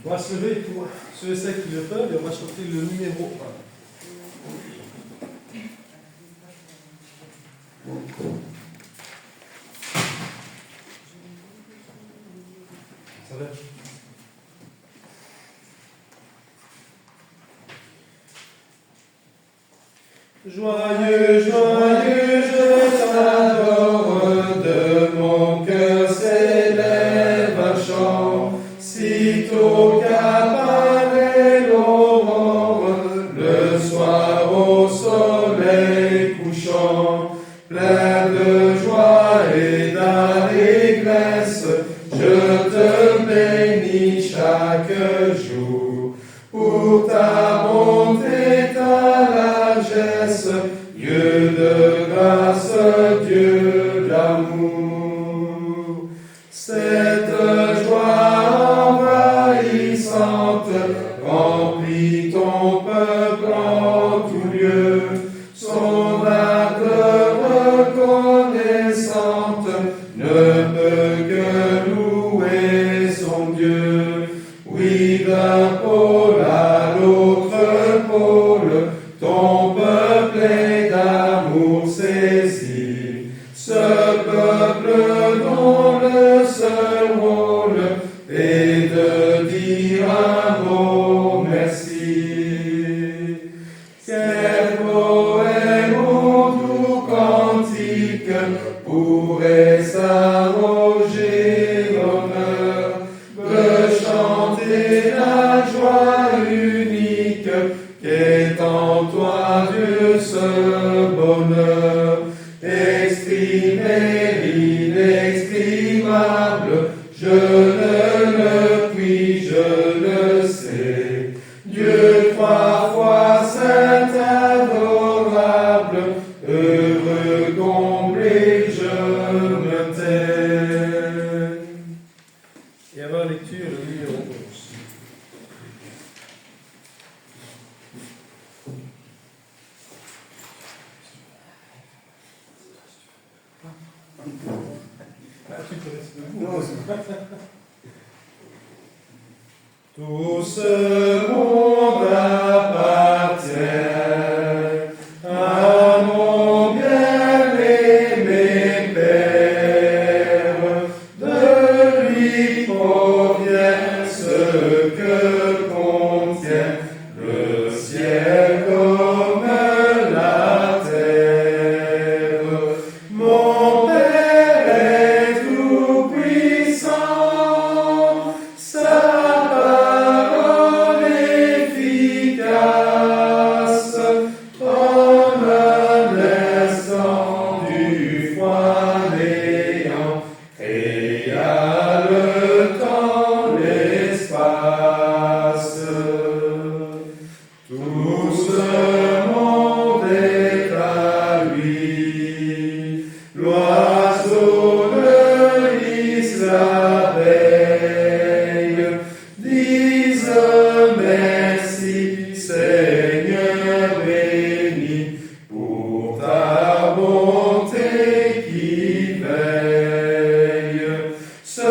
On va se lever pour ceux et celles qui le peuvent et on va chanter le numéro 1. Ça va? Joyeux, joyeux, je t'adore, de mon cœur s'élève un chant, sitôt qu'apparaît l'aurore, le soir au soleil couchant, plein de joie et d'allégresse, je te bénis chaque jour, pour ta bonté, ta largesse, Dieu de grâce, Dieu d'amour. Cette joie envahissante remplit ton peuple en tout lieu, son âme reconnaissante ne peut que louer son Dieu. Oui, d'un pôle à l'autre pôle, ton peuple est d'amour saisi. Ce peuple dont le seul rôle est de dire un mot merci. Quel poème ou doux cantique pourrait s'arroger l'honneur de chanter la joie unique qu'est en toi, Dieu, ce bonheur. Exprimer l'inexprimable, je ne le puis, je le sais. Dieu trois fois saint, adorable, heureux, comblé, je me tais. Et avant lecture, le numéro 11. Tu connais tout ce monde appartient à mon bien-aimé Père. De lui provient ce que contient le ciel comme la terre. Mon Père est tout puissant, sa parole efficace, comme un instant du froid néant, créa le temps, l'espace. Tout ce monde est à lui, l'oiseau, le lys, l'abeille, disent merci, Seigneur béni, pour ta bonté qui veille. Ce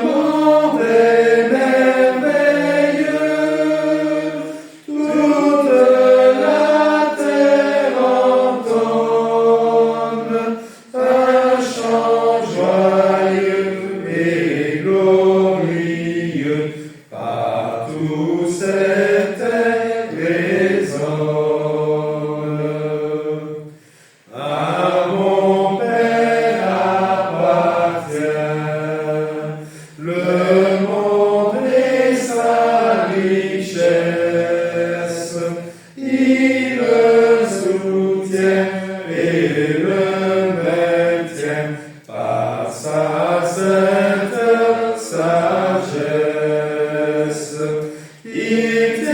monde est merveilleux, toute la terre entonne un chant joyeux et glorieux, partout cette terre résonne. À mon Père appartient le monde et sa richesse. Il le soutient et le maintient par sa sainte sagesse. Il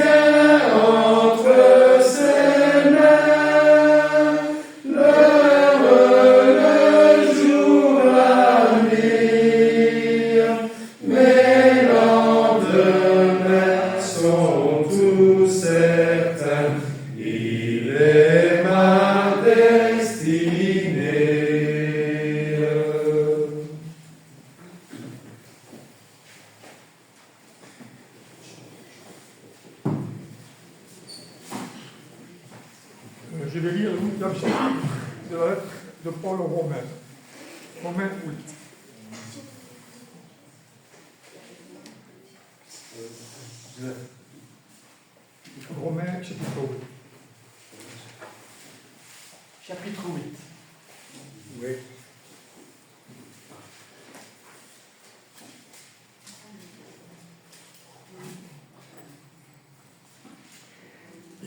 Je vais lire le 8e chapitre de la lettre de Paul aux Romains. Romains 8. Romains chapitre 8. Chapitre 8. Oui.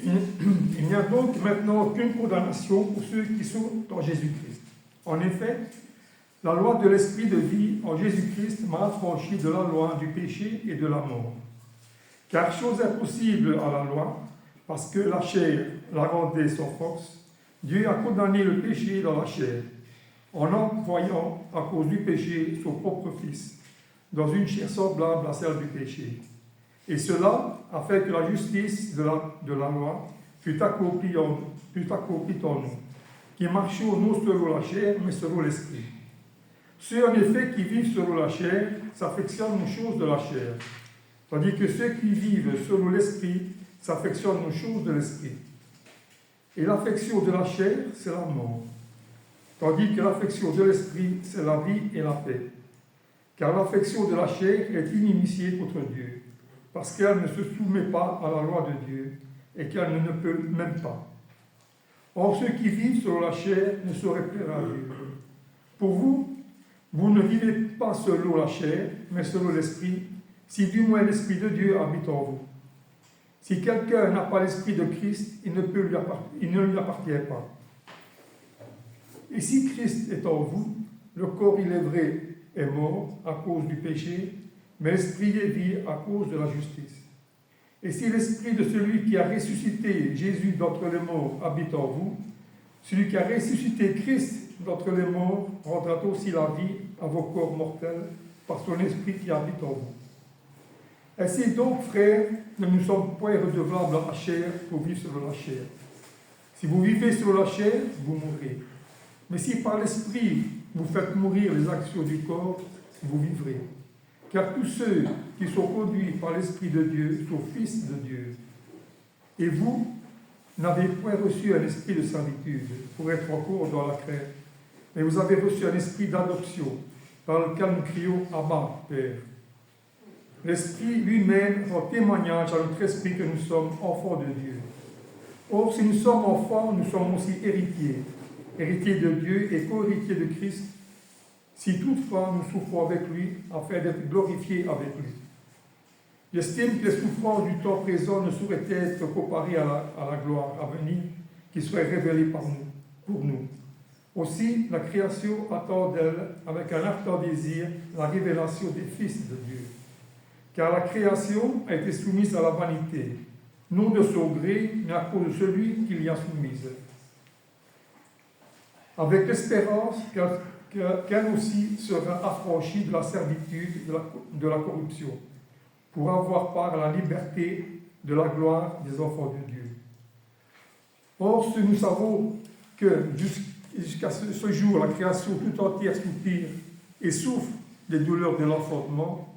Il n'y a donc maintenant aucune condamnation pour ceux qui sont en Jésus-Christ. En effet, la loi de l'esprit de vie en Jésus-Christ m'a affranchi de la loi du péché et de la mort. Car chose impossible à la loi, parce que la chair la rendait sans force, Dieu a condamné le péché dans la chair, en envoyant à cause du péché son propre Fils, dans une chair semblable à celle du péché. Et cela a fait que la justice de la loi fut accomplie en nous, qui marchons non selon la chair, mais selon l'esprit. Ceux en effet qui vivent selon la chair s'affectionnent aux choses de la chair, tandis que ceux qui vivent selon l'esprit s'affectionnent aux choses de l'esprit. Et l'affection de la chair, c'est la mort, tandis que l'affection de l'esprit, c'est la vie et la paix. Car l'affection de la chair est inimitié contre Dieu, parce qu'elle ne se soumet pas à la loi de Dieu, et qu'elle ne peut même pas. Or, ceux qui vivent selon la chair ne sauraient plaire à Dieu. Pour vous, vous ne vivez pas selon la chair, mais selon l'esprit, si du moins l'esprit de Dieu habite en vous. Si quelqu'un n'a pas l'esprit de Christ, il ne lui appartient pas. Et si Christ est en vous, le corps, il est vrai, est mort à cause du péché, mais l'esprit est vie à cause de la justice. Et si l'esprit de celui qui a ressuscité Jésus d'entre les morts habite en vous, celui qui a ressuscité Christ d'entre les morts rendra aussi la vie à vos corps mortels par son esprit qui habite en vous. Ainsi donc, frères, ne nous sommes point redevables à la chair pour vivre selon la chair. Si vous vivez selon la chair, vous mourrez. Mais si par l'esprit vous faites mourir les actions du corps, vous vivrez. Car tous ceux qui sont conduits par l'Esprit de Dieu sont fils de Dieu. Et vous n'avez point reçu un esprit de servitude pour être encore dans la crainte, mais vous avez reçu un esprit d'adoption, par lequel nous crions « Abba, Père ». L'Esprit lui-même rend témoignage à notre esprit que nous sommes enfants de Dieu. Or, si nous sommes enfants, nous sommes aussi héritiers, héritiers de Dieu et co-héritiers de Christ, si toutefois nous souffrons avec lui, afin d'être glorifiés avec lui. J'estime que les souffrances du temps présent ne sauraient être comparées à la gloire à venir qui serait révélée pour nous. Aussi, la création attend d'elle, avec un ardent désir, la révélation des fils de Dieu. Car la création a été soumise à la vanité, non de son gré, mais à cause de celui qui l'y a soumise. Avec l'espérance qu'elle aussi sera affranchie de la servitude de la corruption, pour avoir part à la liberté de la gloire des enfants de Dieu. Or, nous savons que jusqu'à ce jour, la création tout entière soupire et souffre des douleurs de l'enfantement,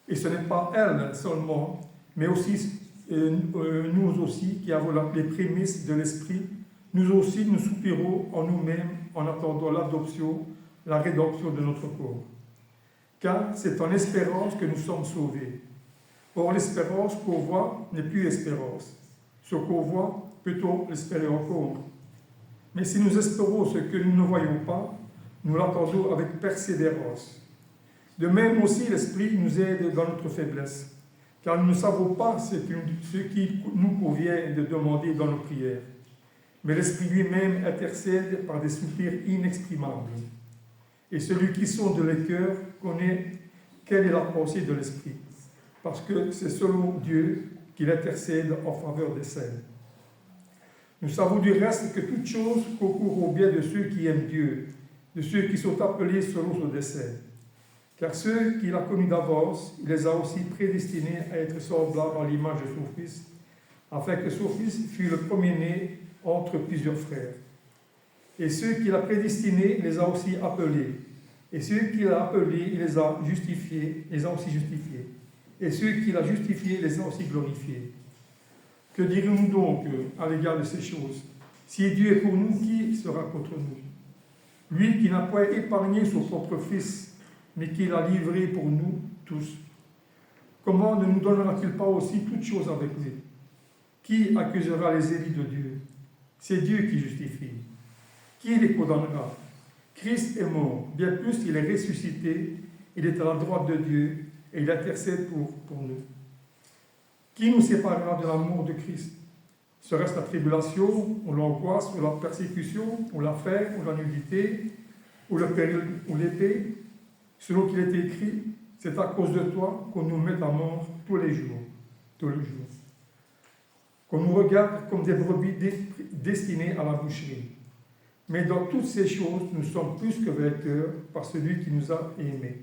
et ce n'est pas elle seulement, mais aussi nous aussi qui avons les prémices de l'esprit, nous aussi nous soupirons en nous-mêmes en attendant l'adoption, la rédemption de notre corps. Car c'est en espérance que nous sommes sauvés. Or, l'espérance qu'on voit n'est plus espérance. Ce qu'on voit, peut-on l'espérer encore? Mais si nous espérons ce que nous ne voyons pas, nous l'attendons avec persévérance. De même aussi, l'Esprit nous aide dans notre faiblesse, car nous ne savons pas ce qui nous convient de demander dans nos prières. Mais l'Esprit lui-même intercède par des soupirs inexprimables. Et celui qui sonde les cœurs connaît quelle est la pensée de l'Esprit, parce que c'est selon Dieu qu'il intercède en faveur des saints. Nous savons du reste que toute chose concourt au bien de ceux qui aiment Dieu, de ceux qui sont appelés selon son dessein. Car ceux qu'il a connus d'avance, il les a aussi prédestinés à être semblables à l'image de son Fils, afin que son Fils fût le premier-né entre plusieurs frères. Et ceux qu'il a prédestinés, les a aussi appelés. Et ceux qu'il a appelés, il les a justifiés, les a aussi justifiés. Et ceux qu'il a justifiés, les a aussi glorifiés. Que dirons-nous donc à l'égard de ces choses? Si Dieu est pour nous, qui sera contre nous? Lui qui n'a pas épargné son propre Fils, mais qui l'a livré pour nous tous. Comment ne nous donnera-t-il pas aussi toutes choses avec lui? Qui accusera les élus de Dieu? C'est Dieu qui justifie. Qui les condamnera? Christ est mort, bien plus il est ressuscité, il est à la droite de Dieu et il intercède pour nous. Qui nous séparera de l'amour de Christ? Serait-ce la tribulation, ou l'angoisse, ou la persécution, ou la faim, ou la nudité, ou le péril, ou l'épée? Selon qu'il est écrit, c'est à cause de toi qu'on nous met à mort tous les jours. Qu'on nous regarde comme des brebis destinées à la boucherie. Mais dans toutes ces choses, nous sommes plus que vainqueurs par celui qui nous a aimés.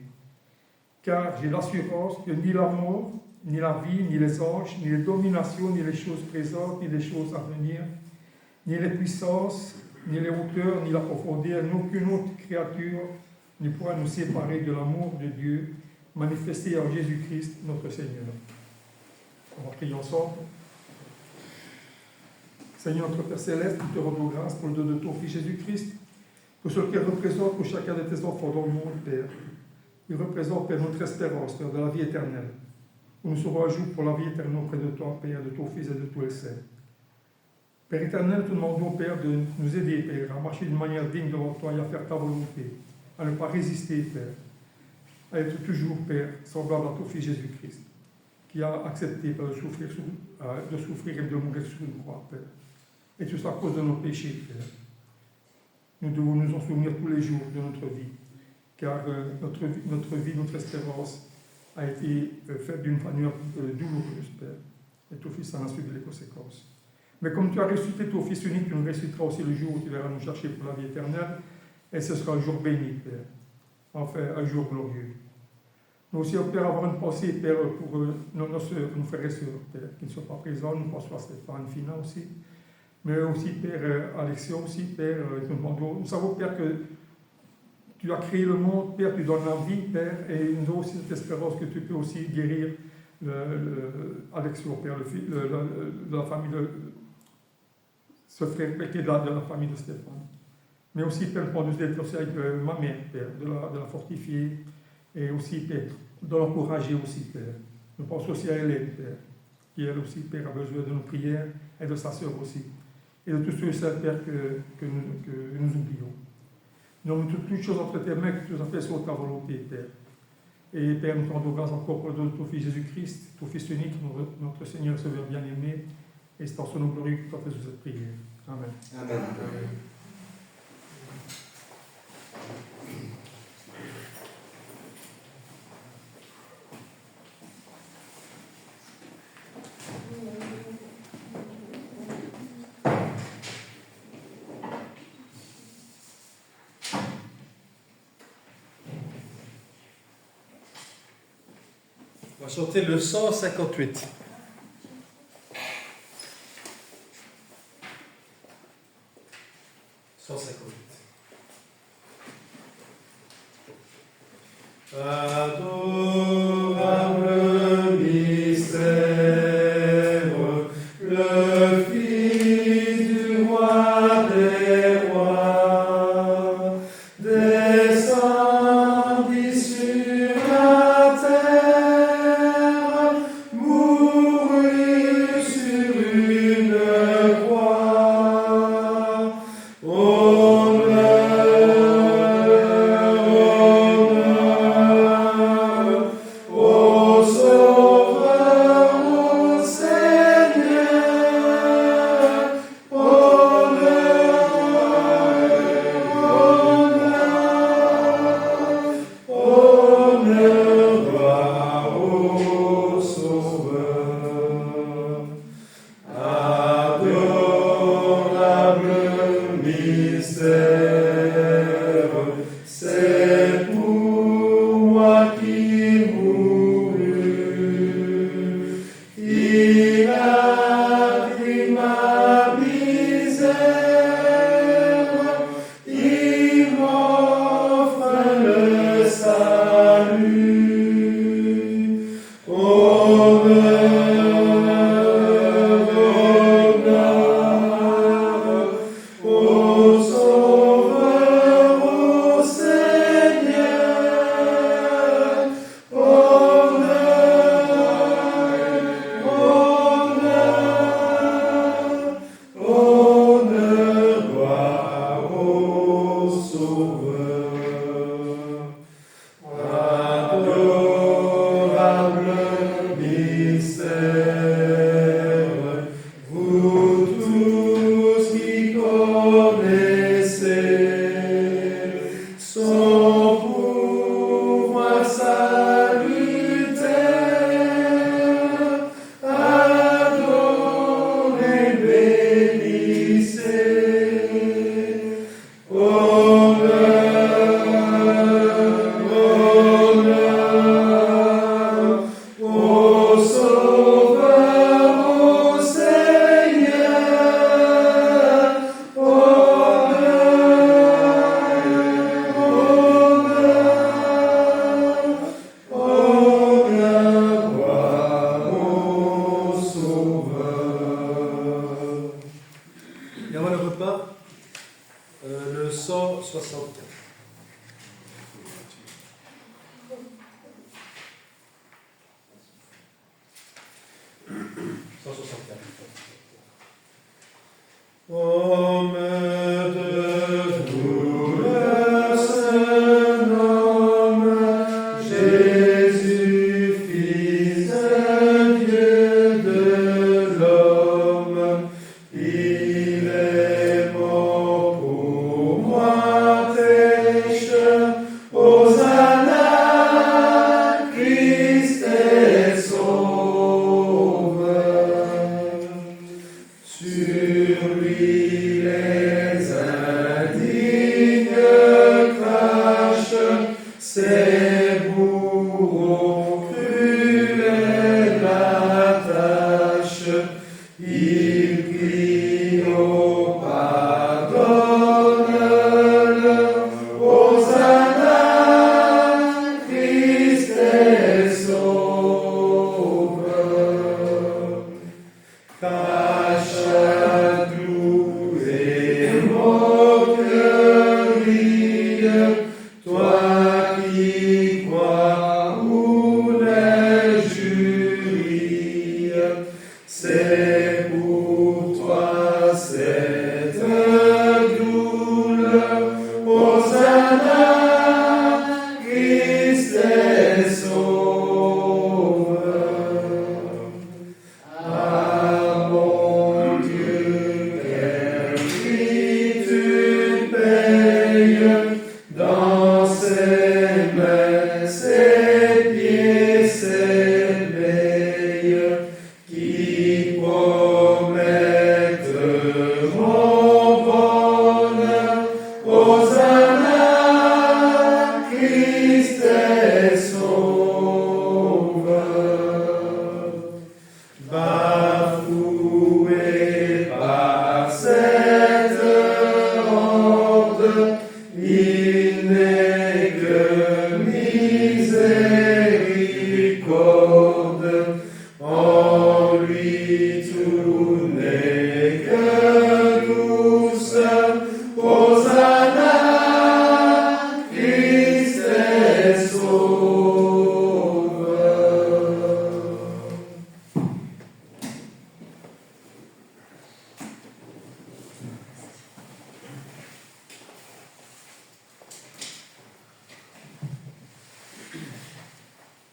Car j'ai l'assurance que ni la mort, ni la vie, ni les anges, ni les dominations, ni les choses présentes, ni les choses à venir, ni les puissances, ni les hauteurs, ni la profondeur, ni aucune autre créature ne pourra nous séparer de l'amour de Dieu manifesté en Jésus-Christ, notre Seigneur. On va prier ensemble. Seigneur, notre Père Céleste, nous te rendons grâce pour le don de ton Fils Jésus-Christ, pour ce qu'il représente pour chacun de tes enfants dans le monde, Père. Il représente, Père, notre espérance, Père, de la vie éternelle. Où nous serons un jour pour la vie éternelle auprès de toi, Père, de ton Fils et de tous les saints. Père éternel, nous te demandons, Père, de nous aider, Père, à marcher d'une manière digne devant toi et à faire ta volonté, à ne pas résister, Père, à être toujours, Père, semblable à ton Fils Jésus-Christ, qui a accepté, Père, de souffrir et de mourir sur une croix, Père. Et tout ça à cause de nos péchés, Père. Nous devons nous en souvenir tous les jours de notre vie, car notre vie, notre espérance a été faite d'une manière douloureuse, Père. Et ton Fils en a subi les conséquences. Mais comme tu as ressuscité ton Fils unique, tu nous ressusciteras aussi le jour où tu viendras nous chercher pour la vie éternelle, et ce sera un jour béni, Père. Enfin, un jour glorieux. Nous aussi, Père, avoir une pensée, Père, pour nos soeurs, nos frères et sœurs, Père, qui ne sont pas présents. Nous pensons à Stéphane, Fina aussi. Mais aussi, Père, Alexia aussi, Père, nous savons, Père, que tu as créé le monde, Père, tu donnes la vie, Père, et nous avons aussi cette espérance que tu peux aussi guérir Alexia, Père, de la famille de ce frère qui est de la famille de Stéphane. Mais aussi, Père, pour nous aider aussi avec ma mère, Père, de la fortifier, et aussi, Père, de l'encourager aussi, Père. Nous pensons aussi à Hélène, Père, qui elle aussi, Père, a besoin de nos prières, et de sa sœur aussi. Et de tous ceux et celles, Père, que nous oublions. Nous avons toutes choses entre tes mains, que tu nous as fait sur ta volonté, Père. Et Père, nous te rendons grâce encore pour le don de ton Fils Jésus-Christ, ton Fils unique, notre Seigneur, Sauveur bien-aimé, et c'est en son nom glorieux que tu as fait sur cette prière. Amen. Amen. On va chanter le 158. Adorable mystère, le Fils du roi des rois, descendit sur la terre, Homme de douleur se nomme Jésus, Fils de Dieu, de l'homme. Il est mort pour moi, pécheur. Hosanna, Christ est sauveur. Sur lui les indignes crachent, ses bourreaux cruels l'attachent. Il crie au pardonne-le, Hosanna, Christ est sauveur. Cache doux et moquerie, toi qui crois ou l'injurie, c'est pour toi cette douleur. Hosanna, Christ est sauveur. Ah mon Dieu, quel prix tu payes, dans ses mains, ses pieds, ses veilles, qui promettent mon bonheur. Hosanna, Christ est sauveur. Bafoué par cette honte, il n'est que miséricorde. En lui tout n'est que douceur. Hosanna, Christ est sauveur.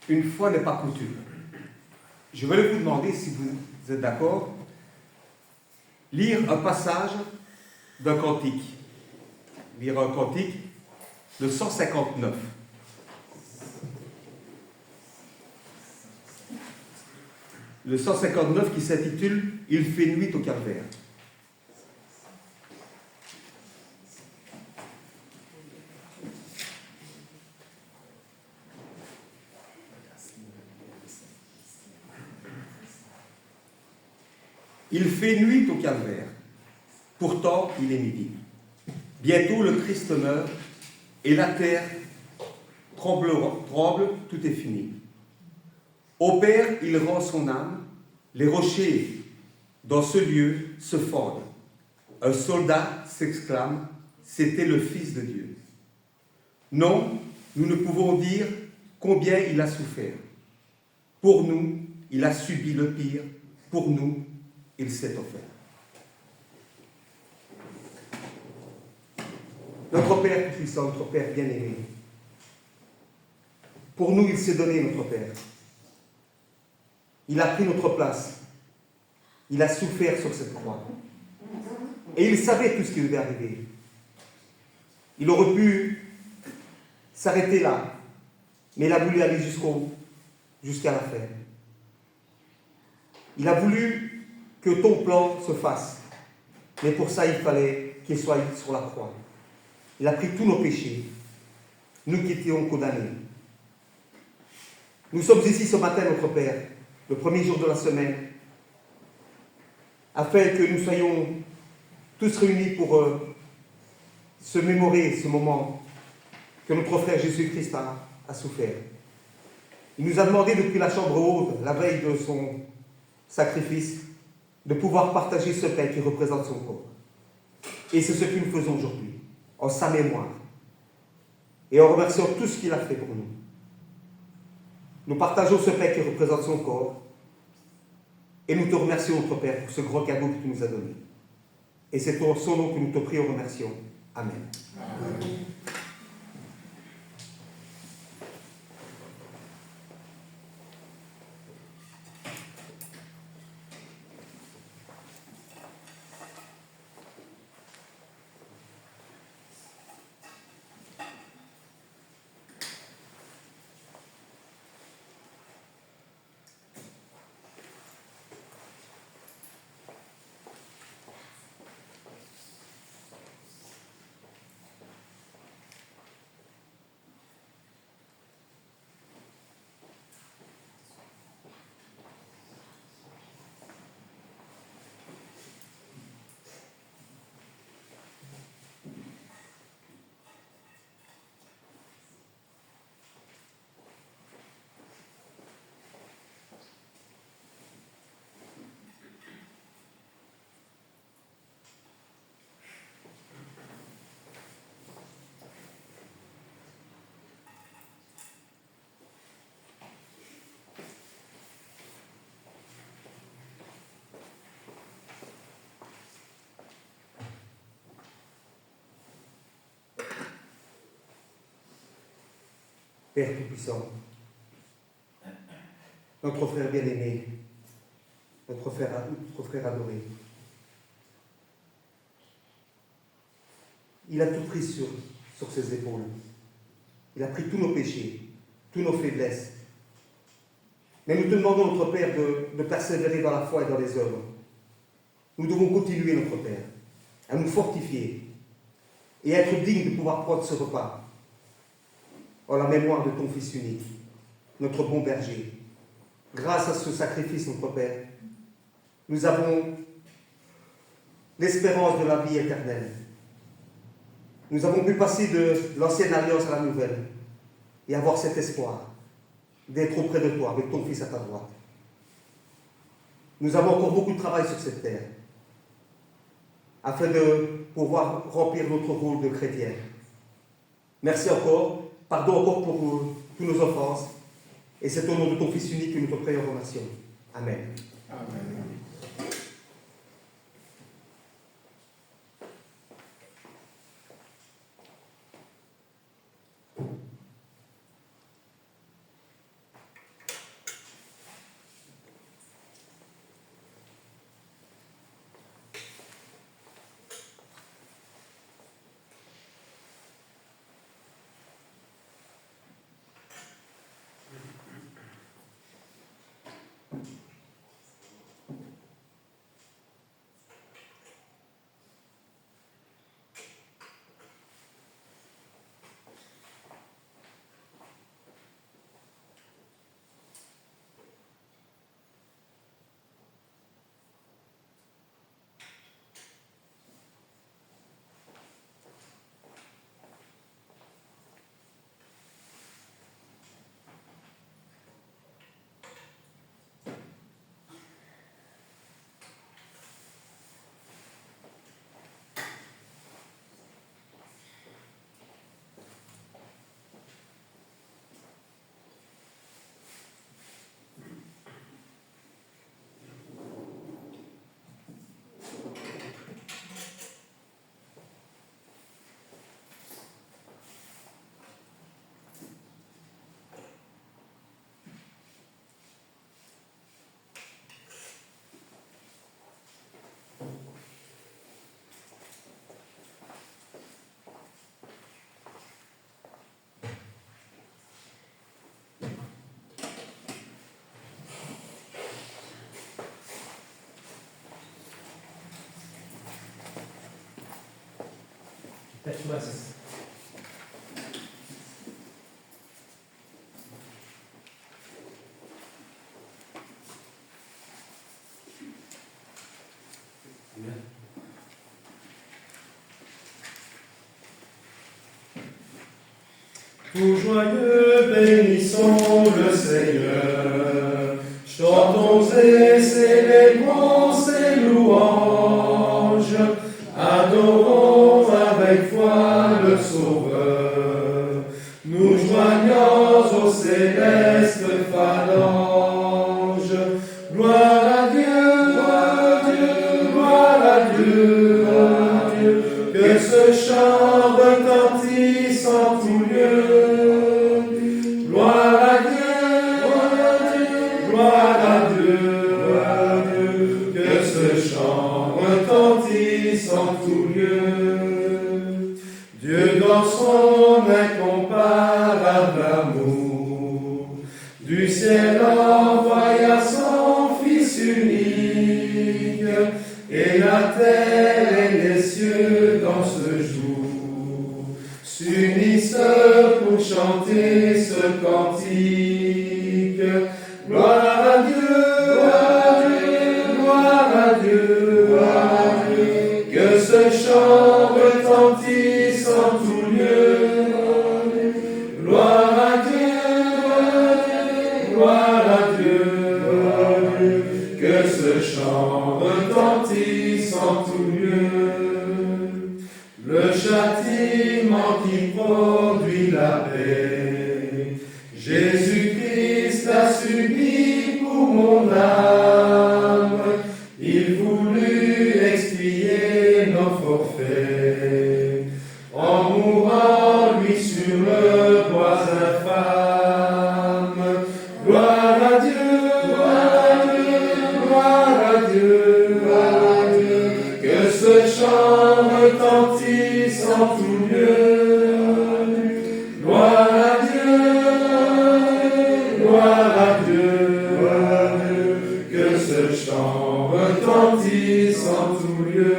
Une fois n'est pas coutume. Je vais vous demander, si vous êtes d'accord, lire un passage d'un cantique. Lire un cantique, le 159. Le 159 qui s'intitule « Il fait nuit au calvaire ». Il fait nuit au calvaire, pourtant il est midi. Bientôt le Christ meurt et la terre tremble, tout est fini. Au Père, il rend son âme, les rochers dans ce lieu se fendent. Un soldat s'exclame, c'était le Fils de Dieu. Non, nous ne pouvons dire combien il a souffert. Pour nous, il a subi le pire, pour nous, il s'est offert. Notre Père puissant, notre Père bien-aimé, pour nous, il s'est donné, notre Père. Il a pris notre place. Il a souffert sur cette croix. Et il savait tout ce qui devait arriver. Il aurait pu s'arrêter là, mais il a voulu aller jusqu'à la fin. Il a voulu que ton plan se fasse. Mais pour ça, il fallait qu'il soit sur la croix. Il a pris tous nos péchés, nous qui étions condamnés. Nous sommes ici ce matin, notre Père, le premier jour de la semaine, afin que nous soyons tous réunis pour se mémorer ce moment que notre frère Jésus-Christ a souffert. Il nous a demandé depuis la chambre haute, la veille de son sacrifice, de pouvoir partager ce pain qui représente son corps. Et c'est ce que nous faisons aujourd'hui, en sa mémoire, et en remerciant tout ce qu'il a fait pour nous. Nous partageons ce pain qui représente son corps, Et nous te remercions, notre Père, pour ce gros cadeau que tu nous as donné. Et c'est pour son nom que nous te prions et remercions. Amen. Amen. Père Tout-Puissant, notre frère bien-aimé, notre frère adoré, il a tout pris sur ses épaules. Il a pris tous nos péchés, tous nos faiblesses. Mais nous te demandons, notre Père, de persévérer dans la foi et dans les œuvres. Nous devons continuer, notre Père, à nous fortifier et à être dignes de pouvoir prendre ce repas en la mémoire de ton Fils unique, notre bon berger. Grâce à ce sacrifice, notre Père, nous avons l'espérance de la vie éternelle. Nous avons pu passer de l'ancienne alliance à la nouvelle et avoir cet espoir d'être auprès de toi, avec ton Fils à ta droite. Nous avons encore beaucoup de travail sur cette terre afin de pouvoir remplir notre rôle de chrétien. Merci encore. Pardon encore pour toutes nos offenses. Et c'est au nom de ton Fils unique que nous te prions et remercions. Amen. Amen. Merci. Tout joyeux, bénissons le Seigneur, chantons et célébrons ses louanges, adorons avec foi le Sauveur, nous joignons aux célestes phalanges, gloire à Dieu. ce chant retentisse en tout lieu. Gloire à Dieu, gloire à Dieu, gloire à Dieu. Que ce chant retentisse en tout lieu. Dieu dans son incomparable amour, du ciel envoya son Fils unique, et la terre et les cieux dans ce jour s'unissent pour chanter ce cantique. Gloire à Dieu, gloire à Dieu, gloire à Dieu, gloire à Dieu. Que ce chant retentisse en tout lieu. Gloire à Dieu, gloire à Dieu, gloire à Dieu. Que ce chant retentisse en tout lieu. Le châtiment qui produit la paix, Jésus-Christ a subi pour mon âme. Il voulut expier nos forfaits en mourant lui sur le bois infâme. Gloire à Dieu, gloire à Dieu, gloire à Dieu, gloire à Dieu. Que ce chant retentisse en tout lieu. Gloire à Dieu, gloire à Dieu, gloire à Dieu. Que ce chant retentisse en tout lieu.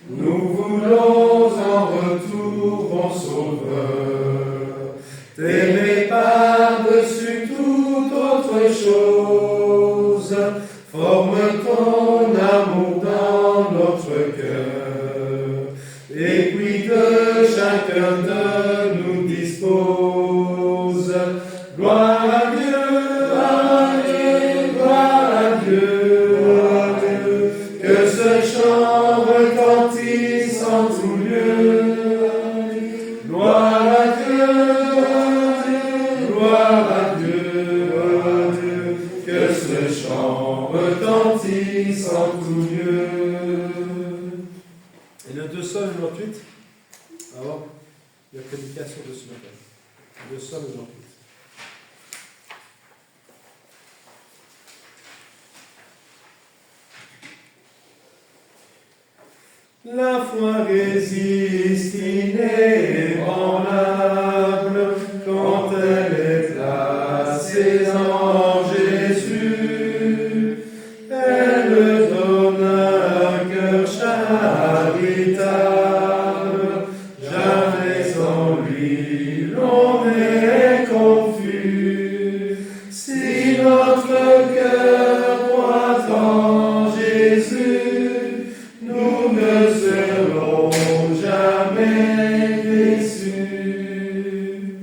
Nous voulons en retour, mon Sauveur, t'aimer par-dessus toute autre chose. Forme ton amour dans notre cœur, et puis que chacun de nous dispose. Gloire à Dieu, gloire à Dieu, gloire à Dieu, gloire à Dieu. Que ce chant retentisse en tout lieu. Gloire à Dieu, gloire à Dieu, gloire à Dieu. Que ce chant retentisse en tout lieu. Et le 298, alors, il y a prédication de ce matin. 298. La foi résiste inébranlable quand elle est placée en Jésus. Elle donne un cœur charitable. Jamais en lui l'on est confus. Si notre cœur croit en Jésus, nous ne serons jamais déçus.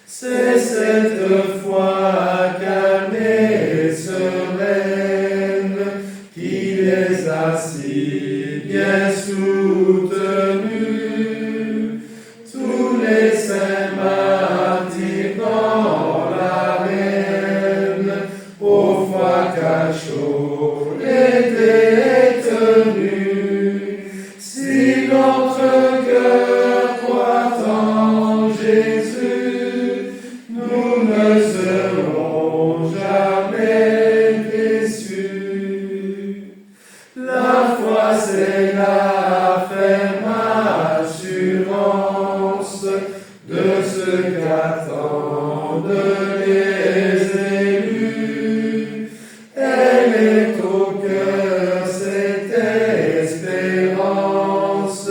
C'est cette foi calme et sereine qui les a si bien soutenus. Tous les saints martyrs dans l'arène, au froid cachot étaient tenus. Si notre cœur croit en Jésus, nous ne serons jamais déçus. La foi, c'est la ferme assurance de ce qu'attendent les élus. Elle est au cœur cette espérance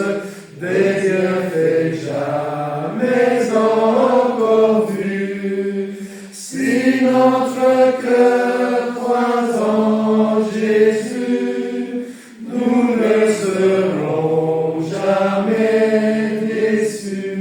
des bienfaits jamais encore vus. Si notre cœur croit en Jésus, nous ne serons jamais déçus.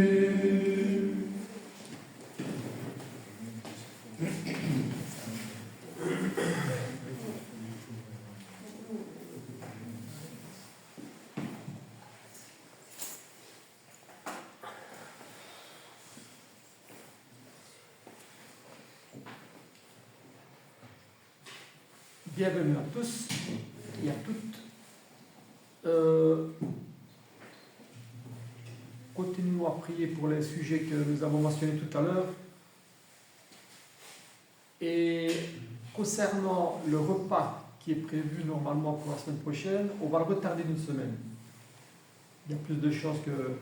Bienvenue à tous et à toutes. continuons à prier pour les sujets que nous avons mentionnés tout à l'heure. Et concernant le repas qui est prévu normalement pour la semaine prochaine, on va le retarder d'une semaine. Il y a plus de chances que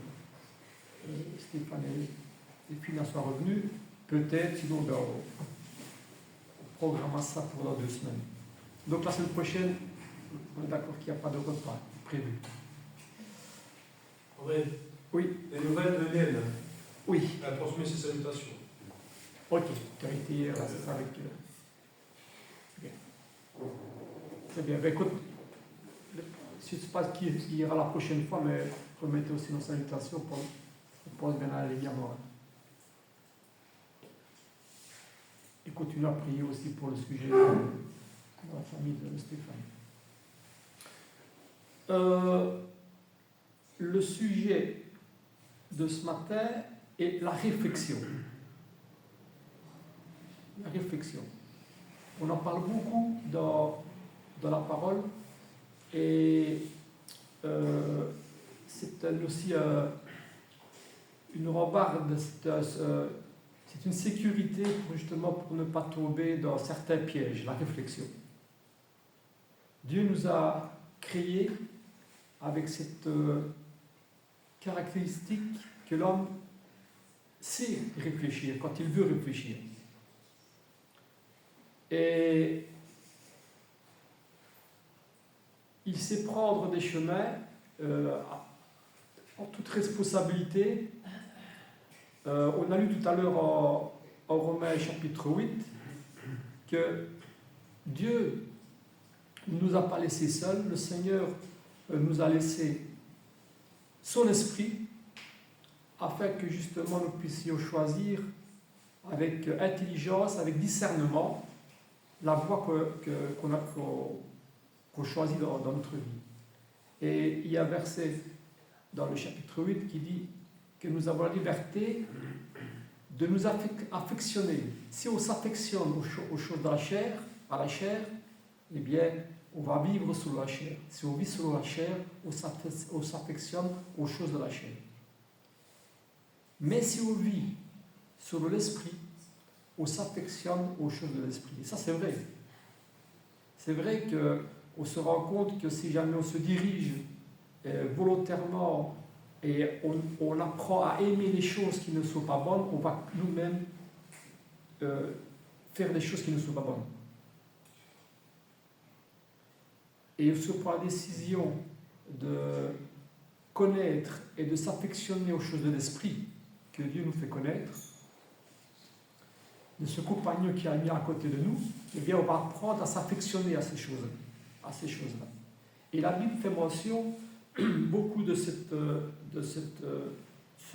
Stéphane et Fina soient revenus. Peut-être, sinon on programmera ça pour dans 2 semaines. Donc la semaine prochaine, on est d'accord qu'il n'y a pas de repas prévu. André, Oui, les nouvelles de Hélène. oui. Elle a transmis ses salutations. Ok, tu as été hier, là, c'est ça avec. Bien. Très bien. Ben, écoute, je ne sais pas qui ira la prochaine fois, mais remettez aussi nos salutations pour bien aller également. Et continuez à prier aussi pour le sujet de la famille de Stéphane. Le sujet de ce matin est la réflexion. La réflexion. On en parle beaucoup dans la parole et c'est aussi une rambarde, c'est une sécurité pour ne pas tomber dans certains pièges, la réflexion. Dieu nous a créés avec cette caractéristique que l'homme sait réfléchir quand il veut réfléchir. Et il sait prendre des chemins en toute responsabilité. On a lu tout à l'heure en Romains chapitre 8 que Dieu ne nous a pas laissés seuls, le Seigneur nous a laissé son esprit afin que justement nous puissions choisir avec intelligence, avec discernement, la voie qu'on choisit dans notre vie. Et il y a un verset dans le chapitre 8 qui dit que nous avons la liberté de nous affectionner. Si on s'affectionne aux choses de la chair, à la chair, eh bien, on va vivre sous la chair. Si on vit sous la chair, on s'affectionne aux choses de la chair. Mais si on vit sur l'esprit, on s'affectionne aux choses de l'esprit. Et ça, c'est vrai. C'est vrai qu'on se rend compte que si jamais on se dirige volontairement et on apprend à aimer les choses qui ne sont pas bonnes, on va nous-mêmes faire des choses qui ne sont pas bonnes. Et on se prend la décision de connaître et de s'affectionner aux choses de l'esprit que Dieu nous fait connaître, de ce compagnon qui a mis à côté de nous, eh bien on va apprendre à s'affectionner à ces choses-là. Et la Bible fait mention beaucoup de ce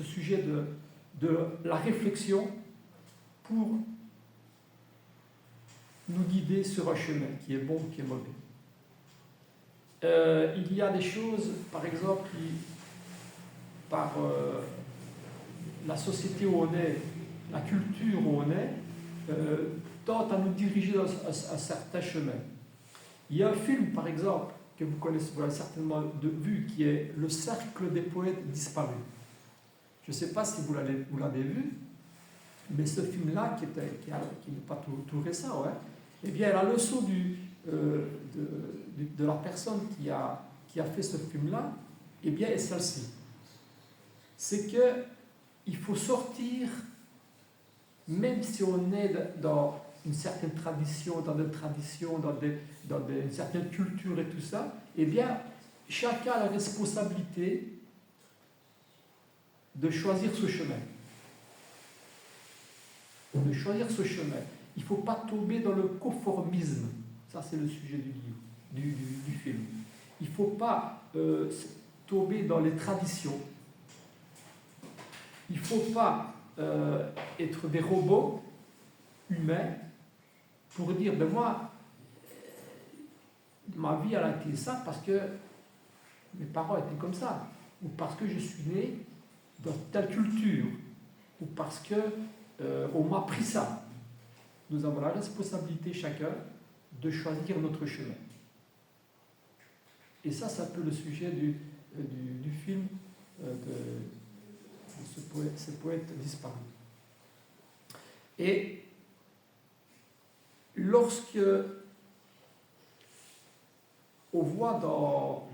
sujet de la réflexion pour nous guider sur un chemin qui est bon, qui est mauvais. Il y a des choses, par exemple, qui, par la société où on est, la culture où on est, tente à nous diriger dans un certain chemin. Il y a un film, par exemple, que vous connaissez, vous l'avez certainement vu, qui est Le Cercle des poètes disparus. Je ne sais pas si vous l'avez vu, mais ce film-là, qui n'est pas tout récent, ouais, eh bien, la leçon de la personne qui a fait ce film-là, eh bien, est celle-ci. C'est qu'il faut sortir, même si on est dans une certaine tradition, dans des traditions, dans une certaine culture et tout ça, eh bien, chacun a la responsabilité de choisir ce chemin. De choisir ce chemin. Il ne faut pas tomber dans le conformisme. Ça, c'est le sujet du livre, du film. Il ne faut pas tomber dans les traditions. Il ne faut pas être des robots humains pour dire, ben moi, ma vie elle a été ça parce que mes parents étaient comme ça, ou parce que je suis né dans telle culture, ou parce que on m'a appris ça. Nous avons la responsabilité chacun de choisir notre chemin. Et ça, c'est un peu le sujet du film ce poète disparu. Et lorsque on voit dans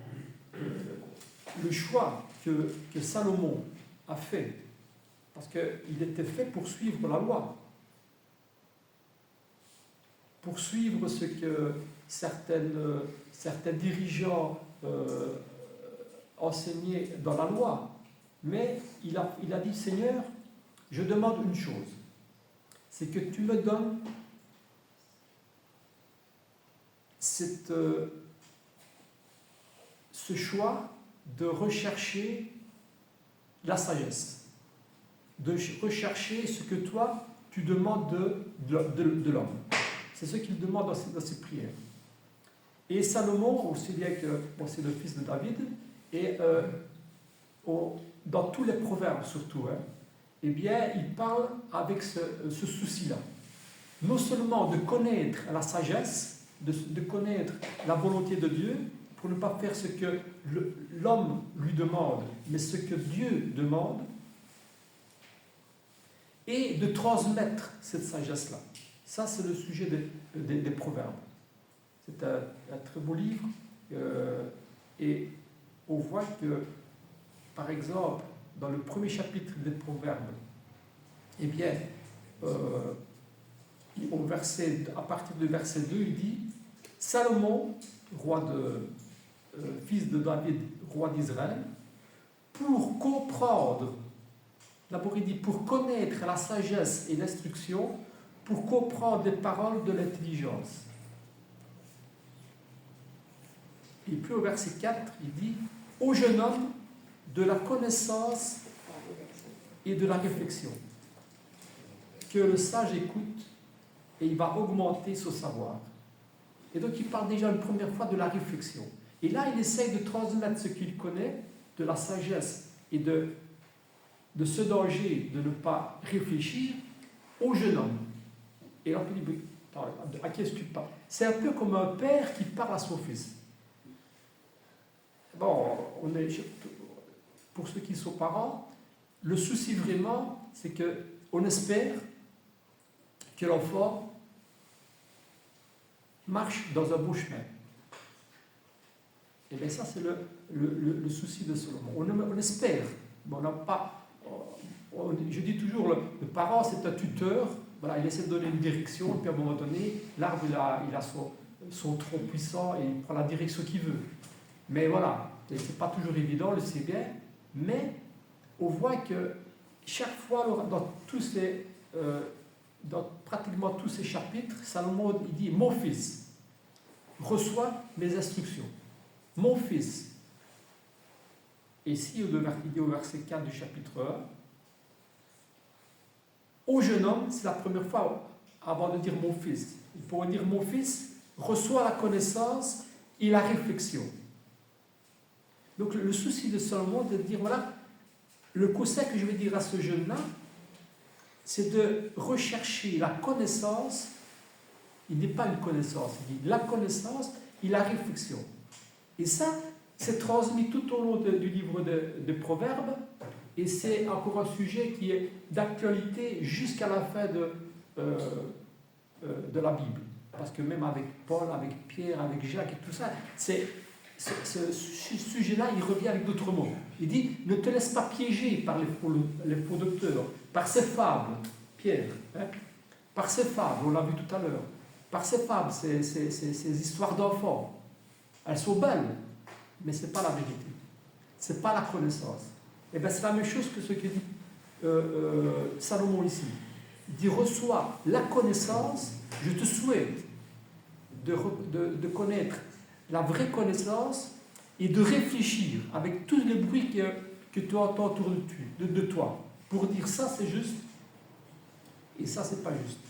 le choix que Salomon a fait, parce qu'il était fait pour suivre la loi, pour suivre ce que certains dirigeants enseignaient dans la loi. Mais il a dit, Seigneur, je demande une chose, c'est que tu me donnes ce choix de rechercher la sagesse, de rechercher ce que toi, tu demandes de l'homme. C'est ce qu'il demande dans ses prières. Et Salomon, aussi bien que c'est le fils de David, et dans tous les proverbes surtout, eh bien, il parle avec ce souci-là. Non seulement de connaître la sagesse, de connaître la volonté de Dieu, pour ne pas faire ce que l'homme lui demande, mais ce que Dieu demande, et de transmettre cette sagesse-là. Ça, c'est le sujet des proverbes. C'est un très beau livre, et on voit que, par exemple, dans le premier chapitre des proverbes, eh bien, à partir du verset 2, il dit « Salomon, fils de David, roi d'Israël, pour comprendre, d'abord il dit pour connaître la sagesse et l'instruction, pour comprendre les paroles de l'intelligence. » Et puis au verset 4, il dit « Ô jeune homme, de la connaissance et de la réflexion, que le sage écoute et il va augmenter son savoir. » Et donc il parle déjà une première fois de la réflexion. Et là, il essaye de transmettre ce qu'il connaît, de la sagesse et de ce danger de ne pas réfléchir au jeune homme. Et alors il dit, à qui est-ce que tu parles? C'est un peu comme un père qui parle à son fils. Bon, pour ceux qui sont parents, le souci vraiment, c'est qu'on espère que l'enfant marche dans un bon chemin. Et bien ça, c'est le souci de Salomon. On espère, mais on n'a pas... je dis toujours, le parent, c'est un tuteur. Voilà, il essaie de donner une direction, et puis à un moment donné, l'arbre, il a son tronc puissant, et il prend la direction qu'il veut. Mais voilà, c'est pas toujours évident, on le sait bien, mais on voit que chaque fois, dans pratiquement tous ces chapitres, Salomon il dit « Mon fils, reçois mes instructions. Mon fils. » Et ici, il dit au verset 4 du chapitre 1, « Ô jeune homme », c'est la première fois avant de dire « mon fils ». Il pourrait dire « mon fils, reçois la connaissance et la réflexion ». Donc le souci de Salomon, de dire, voilà, le conseil que je vais dire à ce jeune-là, c'est de rechercher la connaissance. Il n'est pas une connaissance, il dit la connaissance et la réflexion. Et ça, c'est transmis tout au long du livre de Proverbes, et c'est encore un sujet qui est d'actualité jusqu'à la fin de la Bible. Parce que même avec Paul, avec Pierre, avec Jacques et tout ça, ce sujet-là, il revient avec d'autres mots. Il dit, ne te laisse pas piéger par les faux docteurs, par ces fables, Pierre, par ces fables, on l'a vu tout à l'heure, par ces fables, ces histoires d'enfants. Elles sont belles, mais ce n'est pas la vérité. Ce n'est pas la connaissance. Et bien c'est la même chose que ce que dit Salomon ici. Il dit, reçois la connaissance, je te souhaite de connaître la vraie connaissance et de réfléchir avec tous les bruits que tu entends autour de toi pour dire ça c'est juste et ça c'est pas juste.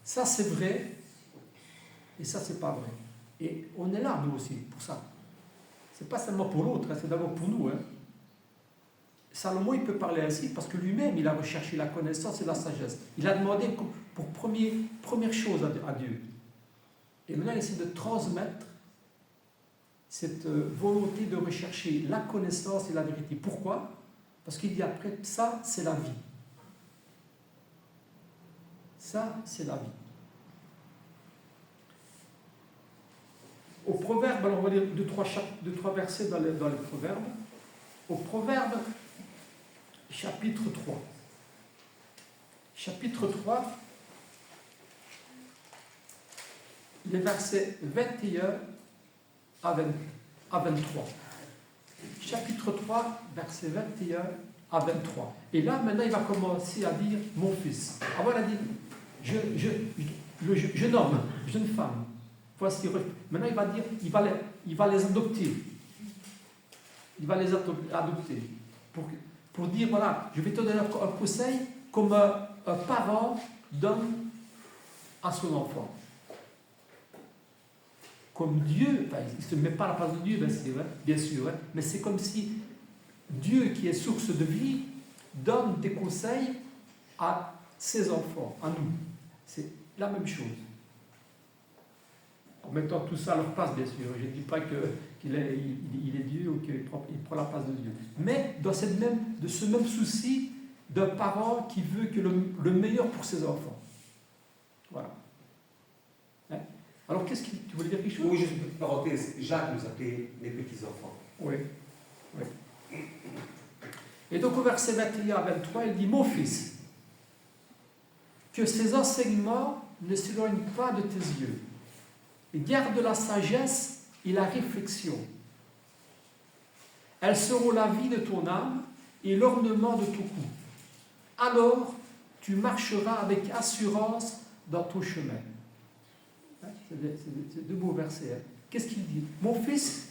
Ça c'est vrai et ça c'est pas vrai. Et on est là nous aussi pour ça. C'est pas seulement pour l'autre, c'est d'abord pour nous. Salomon il peut parler ainsi parce que lui-même il a recherché la connaissance et la sagesse. Il a demandé pour première chose à Dieu. Et maintenant il essaie de transmettre cette volonté de rechercher la connaissance et la vérité. Pourquoi? Parce qu'il dit après, ça, c'est la vie. Ça, c'est la vie. Au Proverbe, alors on va lire deux, trois versets dans les Proverbes. Au Proverbe, chapitre 3. Chapitre 3, les versets 21 à 23. Chapitre 3, versets 21 à 23. Et là, maintenant, il va commencer à dire « mon fils ». Avant, il a dit « jeune homme, jeune femme ». Voici. Maintenant, il va dire il va les adopter. Il va les adopter. Pour dire, voilà, je vais te donner un conseil comme un parent donne à son enfant. Comme Dieu, enfin, il ne se met pas à la place de Dieu, bien sûr, hein, mais c'est comme si Dieu, qui est source de vie, donne des conseils à ses enfants, à nous. C'est la même chose. En mettant tout ça à leur place, bien sûr. Je ne dis pas qu'il est Dieu ou qu'il prend la place de Dieu. Mais dans ce même souci d'un parent qui veut que le meilleur pour ses enfants. Voilà. Hein? Alors, qu'est-ce que tu voulais dire quelque chose? Oui, juste une petite parenthèse. Jacques nous appelait les petits-enfants. Oui. Et donc, au verset 21 à 23, il dit « Mon fils, que ces enseignements ne s'éloignent pas de tes yeux. Et garde la sagesse et la réflexion. Elles seront la vie de ton âme et l'ornement de ton cou. Alors, tu marcheras avec assurance dans ton chemin. » C'est deux beaux versets. Hein. Qu'est-ce qu'il dit? Mon fils,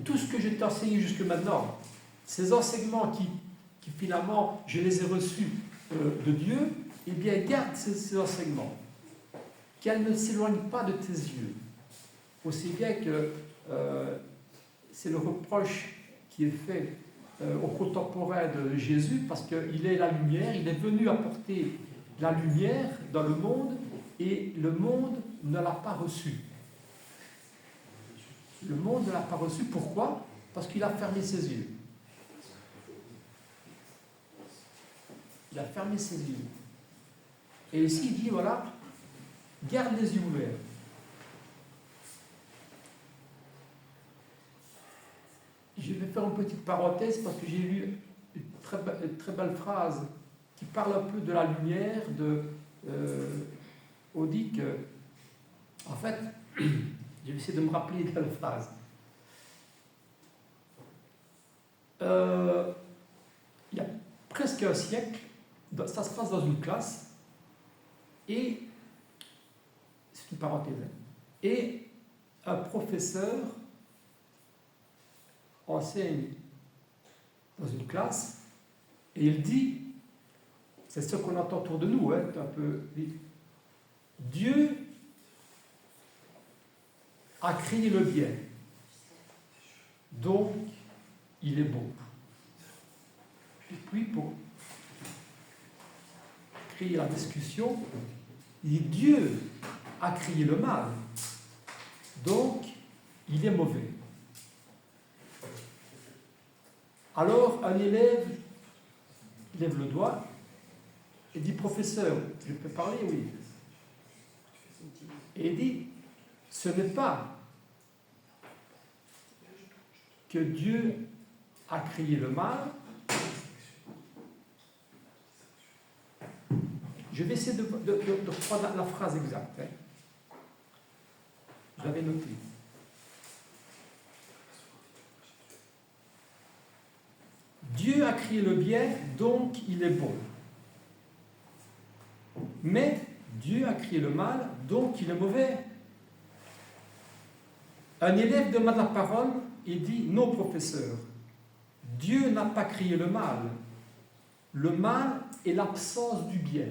tout ce que je t'ai enseigné jusque maintenant, ces enseignements qui finalement, je les ai reçus de Dieu, eh bien, garde ces enseignements. Qu'elles ne s'éloignent pas de tes yeux. Aussi bien que c'est le reproche qui est fait aux contemporains de Jésus, parce qu'il est la lumière, il est venu apporter la lumière dans le monde, et le monde ne l'a pas reçu. Le monde ne l'a pas reçu, pourquoi? Parce qu'il a fermé ses yeux. Il a fermé ses yeux. Et ici, il dit, voilà, garde les yeux ouverts. Je vais faire une petite parenthèse parce que j'ai lu une très belle phrase qui parle un peu de la lumière, on dit que, en fait, je vais essayer de me rappeler de la phrase. Il y a presque un siècle, ça se passe dans une classe, et c'est une parenthèse, et un professeur enseigne dans une classe, et il dit, c'est ce qu'on entend autour de nous, hein, un peu, Dieu a créé le bien, donc il est bon. Et puis pour créer la discussion, il dit Dieu a créé le mal, donc il est mauvais. Alors un élève lève le doigt et dit professeur, je peux parler? Oui. Et il dit, ce n'est pas que Dieu a créé le mal. Je vais essayer de prendre la phrase exacte. Hein. Je l'avais noté. Dieu a créé le bien, donc il est bon. Mais Dieu a créé le mal, donc il est mauvais. Un élève demande la parole et dit, non professeur, Dieu n'a pas créé le mal. Le mal est l'absence du bien.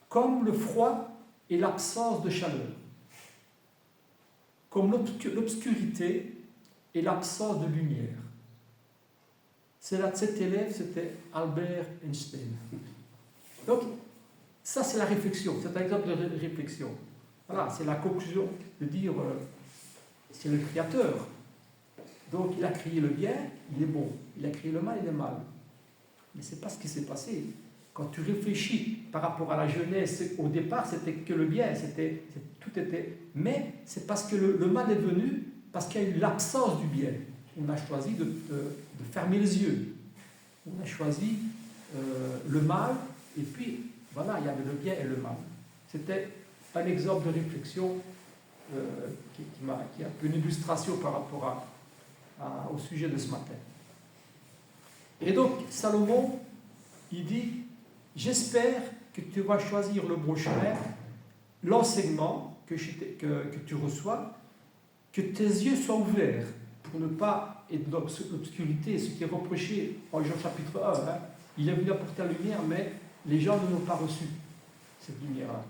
Comme le froid est l'absence de chaleur. Comme l'obscurité est l'absence de lumière. Cet élève, c'était Albert Einstein. Donc, ça c'est la réflexion, c'est un exemple de réflexion. Voilà, c'est la conclusion de dire, c'est le Créateur. Donc il a créé le bien, il est bon. Il a créé le mal, il est mal. Mais ce n'est pas ce qui s'est passé. Quand tu réfléchis par rapport à la jeunesse, au départ, c'était que le bien, tout était. Mais c'est parce que le mal est venu, parce qu'il y a eu l'absence du bien. On a choisi de fermer les yeux. On a choisi le mal, et puis voilà, il y avait le bien et le mal. C'était un exemple de réflexion qui a une illustration par rapport au sujet de ce matin. Et donc, Salomon, il dit, j'espère que tu vas choisir le bon chemin, l'enseignement que tu reçois, que tes yeux soient ouverts pour ne pas être dans l'obscurité, ce qui est reproché en Jean chapitre 1. Hein. Il est venu apporter la lumière, mais les gens ne l'ont pas reçu, cette lumière-là.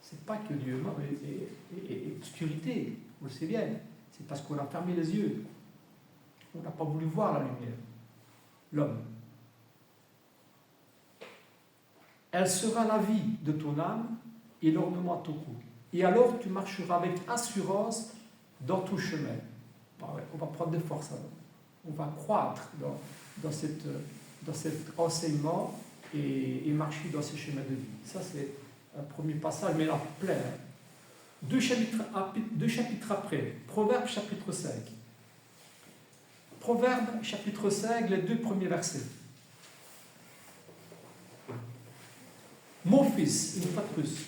C'est pas que Dieu est obscurité, vous le savez bien. C'est parce qu'on a fermé les yeux. On n'a pas voulu voir la lumière. L'homme. Elle sera la vie de ton âme et l'ornement de ton cou. Et alors tu marcheras avec assurance dans ton chemin. On va prendre des forces alors. On va croître dans cet enseignement et marcher dans ces chemins de vie. Ça, c'est un premier passage, mais là, plein. Deux chapitres après, Proverbes chapitre 5. Proverbes chapitre 5, les 2 premiers versets. Mon fils, une fois de plus,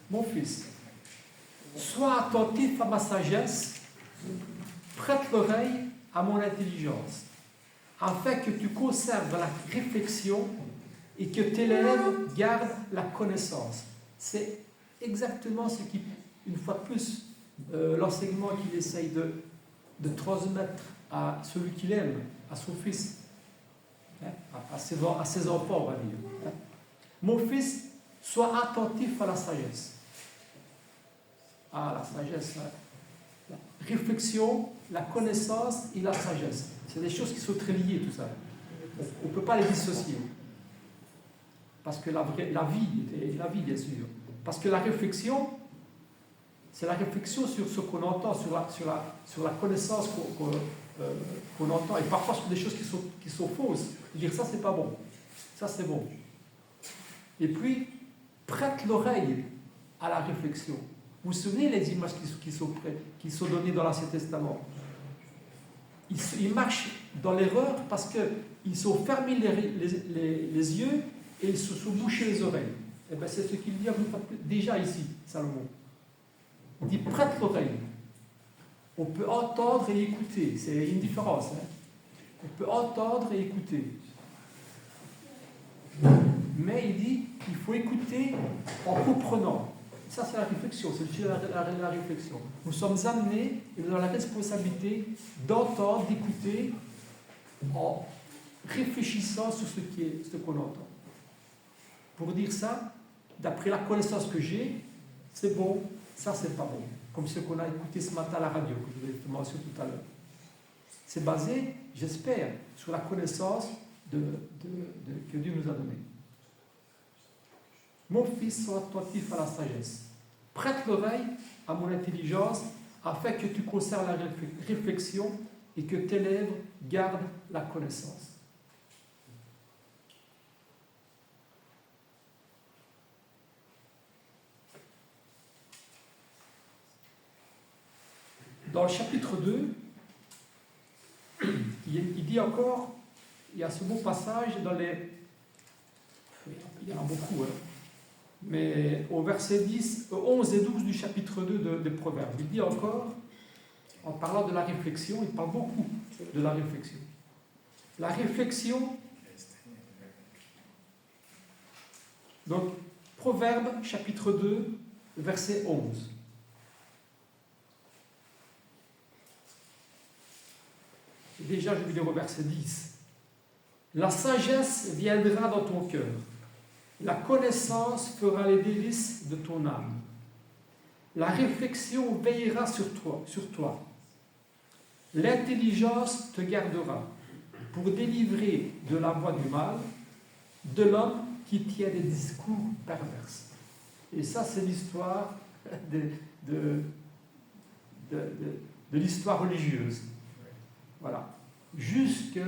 mon fils, sois attentif à ma sagesse, prête l'oreille à mon intelligence, afin que tu conserves la réflexion et que tes lèvres gardent la connaissance. C'est exactement ce qui, une fois de plus, l'enseignement qu'il essaye de transmettre à celui qu'il aime, à son fils, hein, à ses enfants, on va dire. Hein. Mon fils, sois attentif à la sagesse. La sagesse, la réflexion, la connaissance et la sagesse. C'est des choses qui sont très liées, tout ça. On ne peut pas les dissocier. Parce que la vie, bien sûr. Parce que la réflexion, c'est la réflexion sur ce qu'on entend, sur la connaissance qu'on entend, et parfois sur des choses qui sont fausses. Dire ça, c'est pas bon. Ça, c'est bon. Et puis, prête l'oreille à la réflexion. Vous vous souvenez les images qui sont données dans l'Ancien Testament? Ils marchent dans l'erreur parce qu'ils sont fermés les yeux et ils se sont bouchés les oreilles. Et bien c'est ce qu'il dit déjà ici, Salomon. Il dit prête l'oreille. On peut entendre et écouter. C'est une différence. Hein? On peut entendre et écouter. Mais il dit qu'il faut écouter en comprenant. Ça, c'est la réflexion, c'est le sujet de la réflexion. Nous sommes amenés et nous avons la responsabilité d'entendre, d'écouter en réfléchissant sur ce qu'on entend. Pour dire ça, d'après la connaissance que j'ai, c'est bon, ça c'est pas bon. Comme ce qu'on a écouté ce matin à la radio, que je vous ai mentionné tout à l'heure. C'est basé, j'espère, sur la connaissance que Dieu nous a donnée. Mon fils, sois attentif à la sagesse. Prête l'oreille à mon intelligence, afin que tu conserves la réflexion et que tes lèvres gardent la connaissance. Dans le chapitre 2, il dit encore, il y a ce beau passage dans les... Il y en a beaucoup, hein. Mais au verset 11 et 12 du chapitre 2 des Proverbes, il dit encore, en parlant de la réflexion, il parle beaucoup de la réflexion. La réflexion, donc Proverbes chapitre 2, verset 11. Et déjà, je vais lire au verset 10. La sagesse viendra dans ton cœur. La connaissance fera les délices de ton âme. La réflexion veillera sur toi. L'intelligence te gardera pour délivrer de la voie du mal, de l'homme qui tient des discours perverses. Et ça, c'est l'histoire de l'histoire religieuse. Voilà. Jusque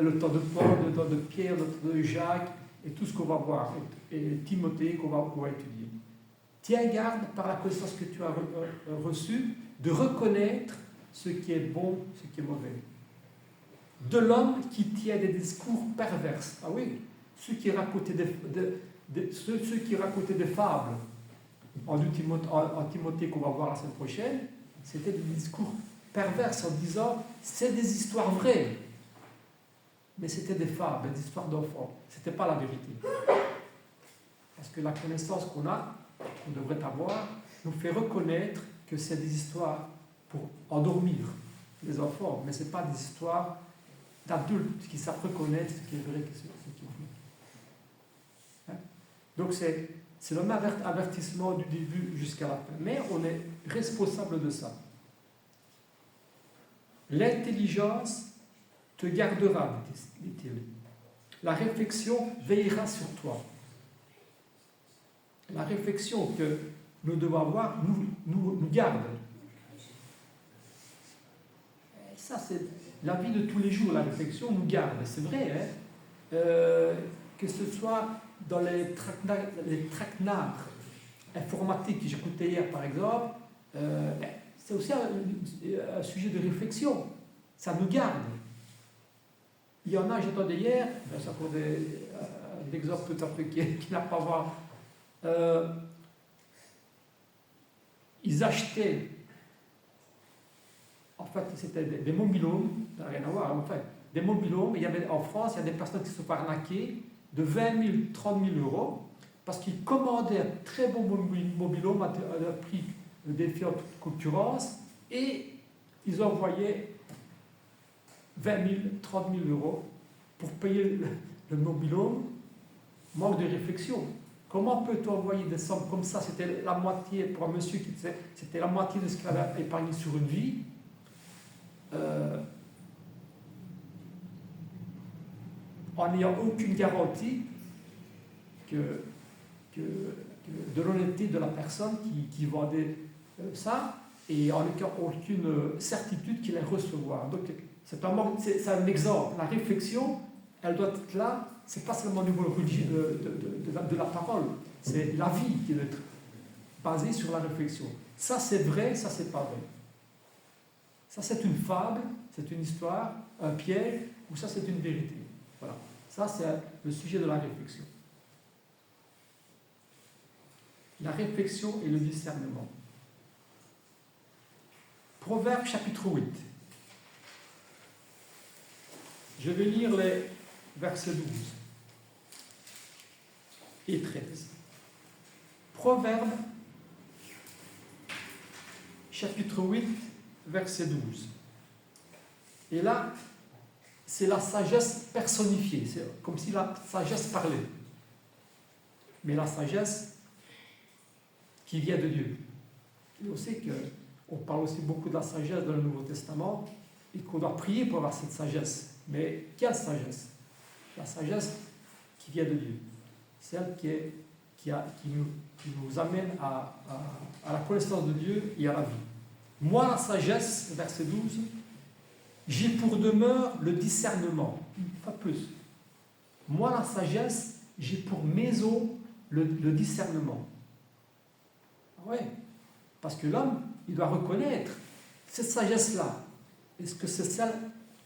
le temps de Paul, le temps de Pierre, le temps de Jacques, et tout ce qu'on va voir, et Timothée qu'on va étudier. Tiens garde, par la connaissance que tu as reçue, de reconnaître ce qui est bon, ce qui est mauvais. De l'homme qui tient des discours pervers. Ah oui, ceux qui racontaient des fables en Timothée qu'on va voir la semaine prochaine, c'était des discours pervers en disant c'est des histoires vraies, mais c'était des fables, des histoires d'enfants. C'était pas la vérité. Parce que la connaissance qu'on devrait avoir, nous fait reconnaître que c'est des histoires pour endormir les enfants, mais ce n'est pas des histoires d'adultes qui savent reconnaître ce qui est vrai et ce qui est faux. Hein? Donc c'est le même avertissement du début jusqu'à la fin. Mais on est responsable de ça. L'intelligence te gardera, dit-il. La réflexion veillera sur toi. La réflexion que nous devons avoir nous garde. Et ça, c'est la vie de tous les jours, la réflexion nous garde. C'est vrai, hein? Que ce soit dans les traquenards informatiques que j'écoutais hier, par exemple, c'est aussi un sujet de réflexion. Ça nous garde. Il y en a, j'entendais hier, ça pour un exemple tout à fait qui n'a pas à voir. Ils achetaient, en fait, c'était des mobilhomes, ça n'a rien à voir, en fait, des mobilhomes. Il y avait, en France, il y a des personnes qui se sont arnaquées de 20 000, 30 000 euros parce qu'ils commandaient un très bon mobilhome à un prix défiant toute concurrence et ils envoyaient 20 000, 30 000 euros pour payer le mobilhome. Manque de réflexion. Comment peut-on envoyer des sommes comme ça? C'était la moitié, pour un monsieur qui disait, c'était la moitié de ce qu'il avait épargné sur une vie. En n'ayant aucune garantie de l'honnêteté de la personne qui vendait ça, et en n'ayant aucune certitude qu'il allait recevoir. Donc, c'est un exemple. La réflexion, elle doit être là. C'est pas seulement au niveau religieux de la parole, c'est la vie qui doit être basée sur la réflexion. Ça c'est vrai, ça c'est pas vrai. Ça c'est une fable, c'est une histoire, un piège, ou ça c'est une vérité. Voilà. Ça c'est le sujet de la réflexion. La réflexion et le discernement. Proverbe chapitre 8. Je vais lire les versets 12 et 13. Proverbe, chapitre 8, verset 12. Et là, c'est la sagesse personnifiée. C'est comme si la sagesse parlait. Mais la sagesse qui vient de Dieu. Et on sait qu'on parle aussi beaucoup de la sagesse dans le Nouveau Testament et qu'on doit prier pour avoir cette sagesse. Mais quelle sagesse? La sagesse qui vient de Dieu. Celle qui nous amène à la connaissance de Dieu et à la vie. Moi, la sagesse, verset 12, j'ai pour demeure le discernement. Pas plus. Moi, la sagesse, j'ai pour maison le discernement. Ah ouais. Parce que l'homme, il doit reconnaître cette sagesse-là. Est-ce que c'est celle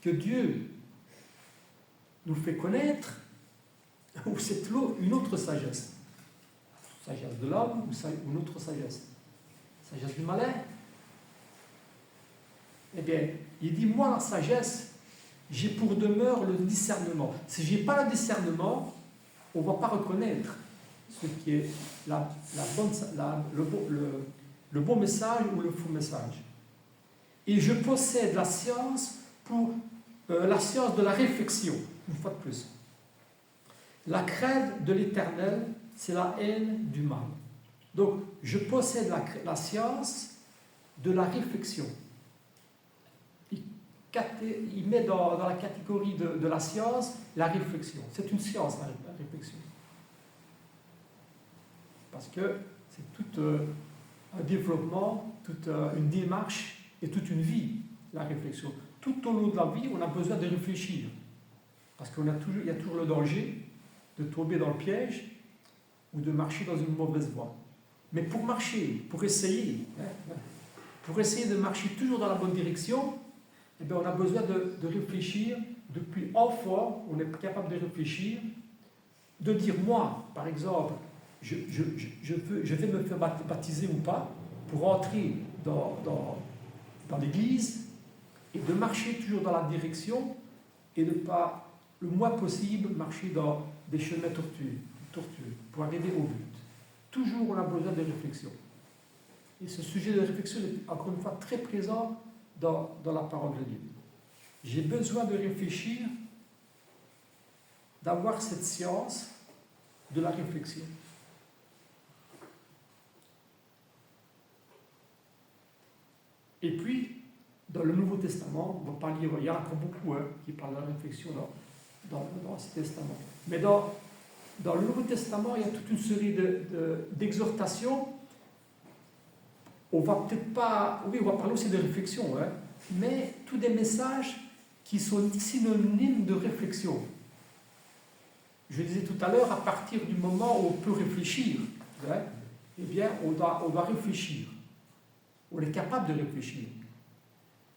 que Dieu nous fait connaître, ou c'est une autre sagesse? Sagesse de l'homme ou une autre sagesse? Sagesse du malin? Eh bien, il dit, moi la sagesse, j'ai pour demeure le discernement. Si je n'ai pas le discernement, on ne va pas reconnaître ce qui est le bon message ou le faux message. Et je possède la science la science de la réflexion. Une fois de plus. La crainte de l'Éternel, c'est la haine du mal. Donc, je possède la science de la réflexion. Il met dans la catégorie de la science la réflexion. C'est une science, la réflexion. Parce que c'est tout un développement, toute une démarche et toute une vie, la réflexion. Tout au long de la vie, on a besoin de réfléchir. Parce qu'il y a toujours le danger de tomber dans le piège ou de marcher dans une mauvaise voie. Mais pour marcher, pour essayer de marcher toujours dans la bonne direction, eh bien, on a besoin de réfléchir. Depuis enfant, on est capable de réfléchir, de dire moi, par exemple, je vais me faire baptiser ou pas pour entrer dans l'église et de marcher toujours dans la direction et de ne pas, le moins possible, marcher dans des chemins tortueux pour arriver au but. Toujours, on a besoin de réflexion. Et ce sujet de réflexion est encore une fois très présent dans la parole de Dieu. J'ai besoin de réfléchir, d'avoir cette science de la réflexion. Et puis, dans le Nouveau Testament, on ne va pas lire, il y en a encore beaucoup qui parlent de la réflexion dans l'Ancien Testament. Mais dans le Nouveau Testament, il y a toute une série d'exhortations. On va peut-être pas... Oui, on va parler aussi de réflexion, mais tous des messages qui sont synonymes de réflexion. Je disais tout à l'heure, à partir du moment où on peut réfléchir, eh bien, on doit réfléchir. On est capable de réfléchir.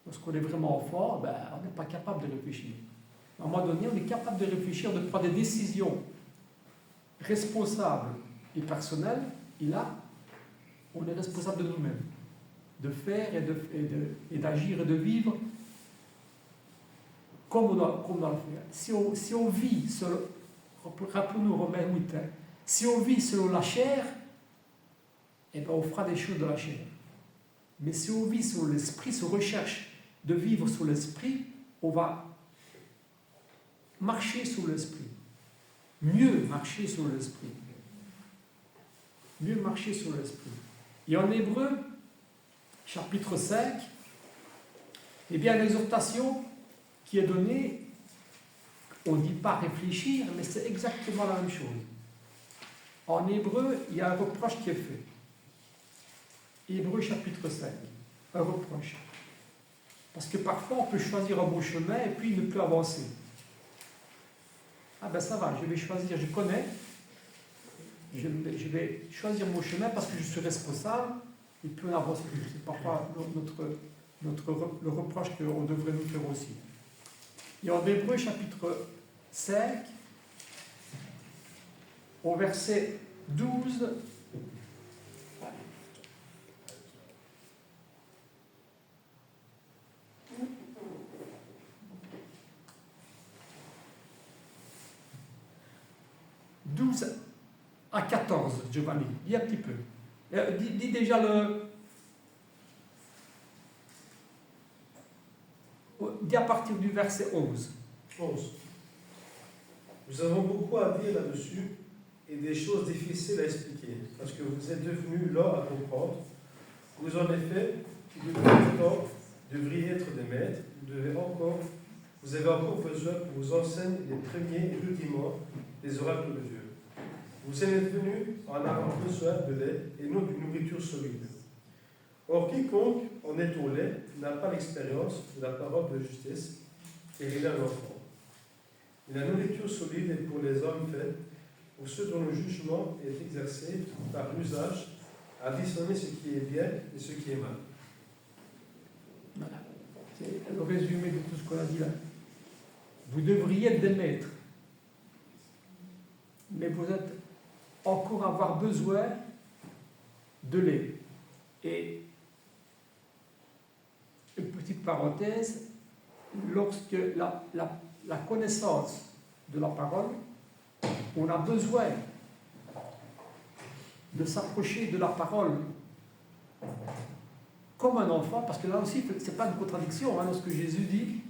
Lorsqu'on est vraiment enfant, on n'est pas capable de réfléchir. À un moment donné, on est capable de réfléchir, de prendre des décisions responsables et personnelles, et là, on est responsable de nous-mêmes, de faire et d'agir et de vivre comme on doit le faire. Si on vit selon, rappelons-nous Romains 8, si on vit selon la chair, eh bien on fera des choses de la chair. Mais si on vit selon l'esprit, si on recherche de vivre sous l'esprit, on va marcher sous l'esprit. Mieux marcher sous l'esprit. Mieux marcher sous l'esprit. Et en Hébreu, chapitre 5, eh bien l'exhortation qui est donnée, on ne dit pas réfléchir, mais c'est exactement la même chose. En Hébreu, il y a un reproche qui est fait. Hébreu chapitre 5, un reproche. Parce que parfois on peut choisir un bon chemin et puis ne plus avancer. Ah ben ça va, je vais choisir, je connais, je vais choisir mon chemin parce que je suis responsable et puis on n'avance plus. C'est parfois le reproche qu'on devrait nous faire aussi. Et en Hébreu chapitre 5, au verset 12, à 14, Giovanni, dis un petit peu. Dis déjà dis à partir du verset 11. 11. Nous avons beaucoup à dire là-dessus et des choses difficiles à expliquer, parce que vous êtes devenus lents à comprendre. Vous en effet, depuis longtemps, devriez être des maîtres, vous avez encore besoin qu'on vous enseigne les premiers rudiments des oracles de Dieu. Vous êtes venus en avoir besoin de lait et non d'une nourriture solide. Or, quiconque en est au lait n'a pas l'expérience de la parole de justice, et il est un enfant. Et la nourriture solide est pour les hommes faits, pour ceux dont le jugement est exercé par l'usage à discerner ce qui est bien et ce qui est mal. Voilà. C'est le résumé de tout ce qu'on a dit là. Vous devriez être des maîtres, mais vous êtes encore avoir besoin de lait. Et une petite parenthèse, lorsque la connaissance de la parole, on a besoin de s'approcher de la parole comme un enfant, parce que là aussi, ce n'est pas une contradiction, lorsque Jésus dit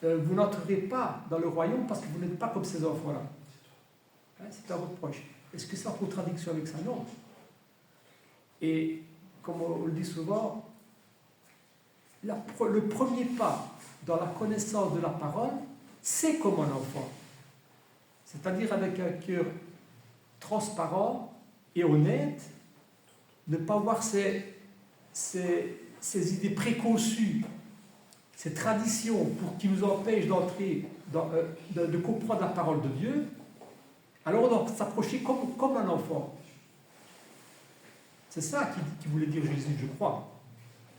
vous n'entrerez pas dans le royaume parce que vous n'êtes pas comme ces enfants-là. C'est un reproche. Est-ce que c'est en contradiction avec ça? Non. Et comme on le dit souvent, le premier pas dans la connaissance de la parole, c'est comme un enfant. C'est-à-dire avec un cœur transparent et honnête, ne pas voir ses ces idées préconçues, ces traditions qui nous empêchent d'entrer, de comprendre la parole de Dieu, alors on doit s'approcher comme un enfant. C'est ça qui voulait dire Jésus, je crois,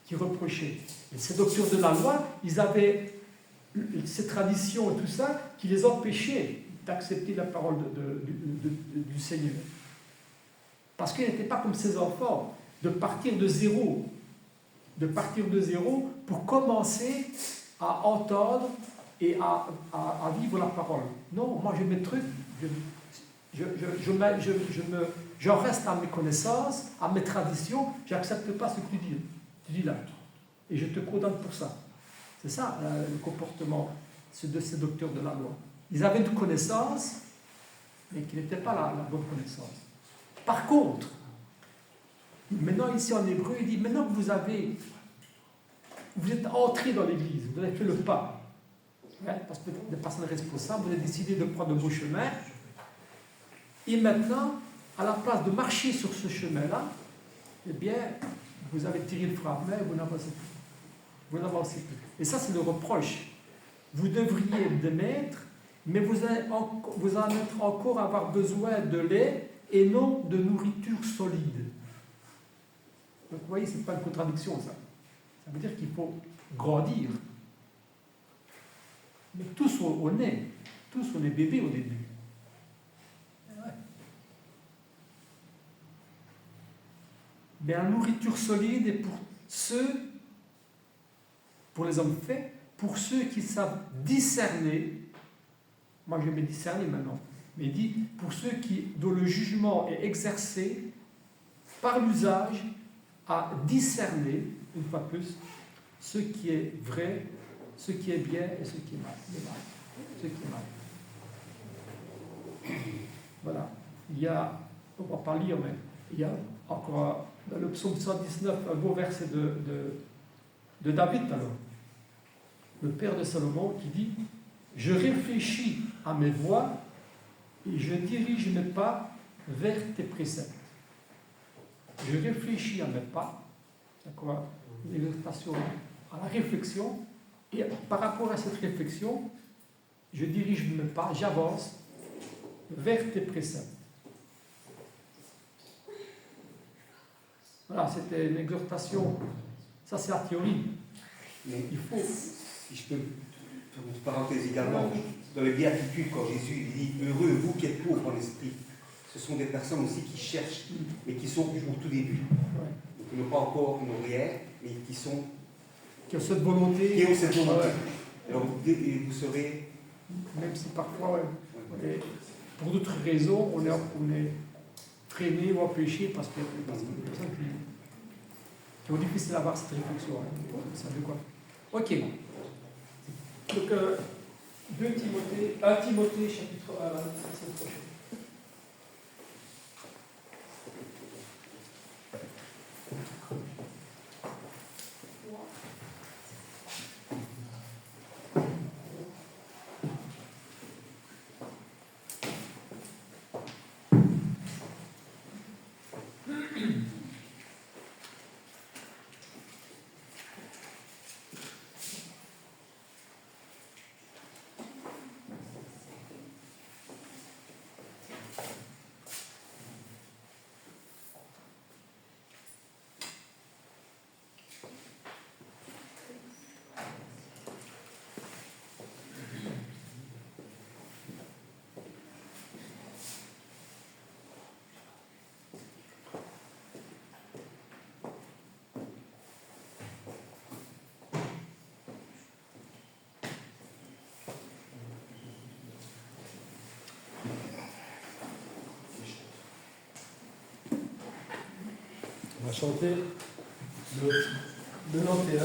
qui reprochait. Et ces docteurs de la loi, ils avaient ces traditions et tout ça qui les empêchaient d'accepter la parole du Seigneur. Parce qu'ils n'étaient pas comme ces enfants, de partir de zéro pour commencer à entendre et à vivre la parole. Non, moi j'ai mes trucs, j'en reste à mes connaissances, à mes traditions, j'accepte pas ce que tu dis là. Et je te condamne pour ça. C'est ça le comportement de ces docteurs de la loi. Ils avaient une connaissance, mais qui n'était pas la bonne connaissance. Par contre, maintenant ici en hébreu, il dit, maintenant que vous êtes entré dans l'église, vous avez fait le pas, hein, parce que des personnes responsables, vous avez décidé de prendre le beau chemin, et maintenant, à la place de marcher sur ce chemin-là, eh bien, vous avez tiré le frein, mais vous n'avancez plus. Vous n'avancez plus. Et ça, c'est le reproche. Vous devriez me mettre, mais vous en êtes encore avoir besoin de lait et non de nourriture solide. Donc, vous voyez, ce n'est pas une contradiction, ça. Ça veut dire qu'il faut grandir. Mais tous on est bébés au début. Ouais. Mais la nourriture solide est pour les hommes faits, pour ceux qui savent discerner. Moi, je vais discerner maintenant. Mais il dit, pour ceux dont le jugement est exercé par l'usage à discerner, une fois plus, ce qui est vrai, ce qui est bien et ce qui est mal. Ce qui est mal. Voilà. On ne va pas lire, mais il y a encore dans le psaume 119 un beau verset de David, alors, le père de Salomon, qui dit « Je réfléchis à mes voies et je dirige mes pas vers tes préceptes. » Je réfléchis à mes pas, d'accord, une exhortation à la réflexion, et par rapport à cette réflexion, je dirige mes pas, j'avance vers tes préceptes. Voilà, c'était une exhortation, ça c'est la théorie. Mais Il faut... si je peux faire une parenthèse également, dans les béatitudes, quand Jésus dit « Heureux vous qui êtes pauvres en esprit », ce sont des personnes aussi qui cherchent, mais qui sont au tout début. Ouais. Donc, qui n'ont pas encore une rien, mais qui ont cette volonté. Ouais. Alors vous serez... Même si parfois, pour d'autres raisons, on est freiné ou empêché parce qu'il y a des personnes qui ont difficile à avoir cette réflexion. Hein. Ça veut quoi? Ok. Donc, 1 Timothée, chapitre 1, la semaine prochaine. On va chanter le 91.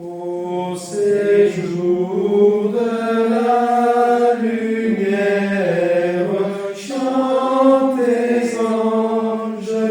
Au séjour de la lumière, chantez anges.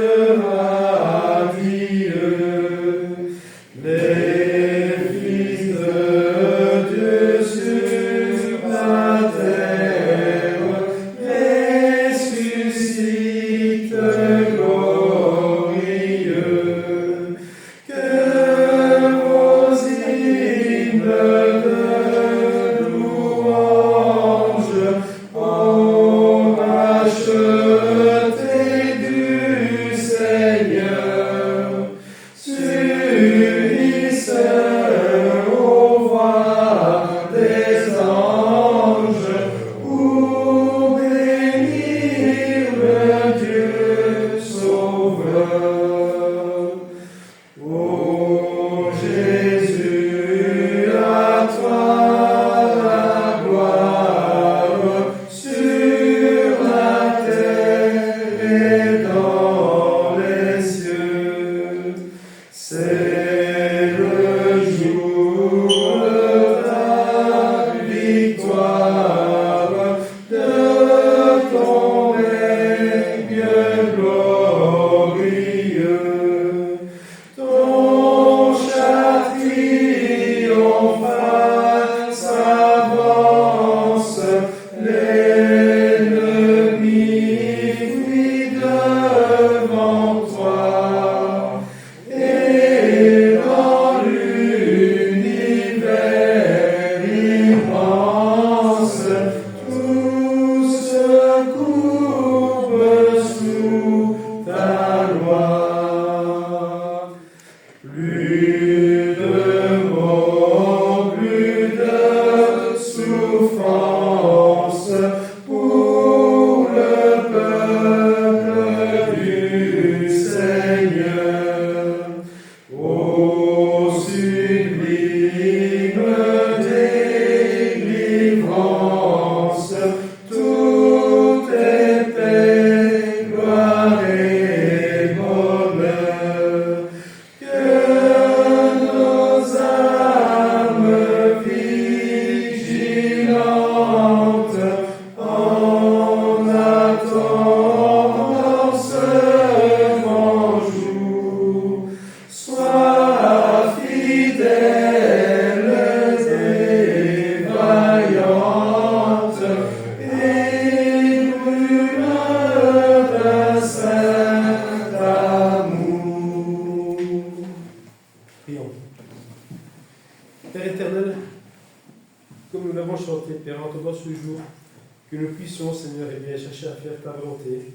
servir et chercher à faire ta volonté,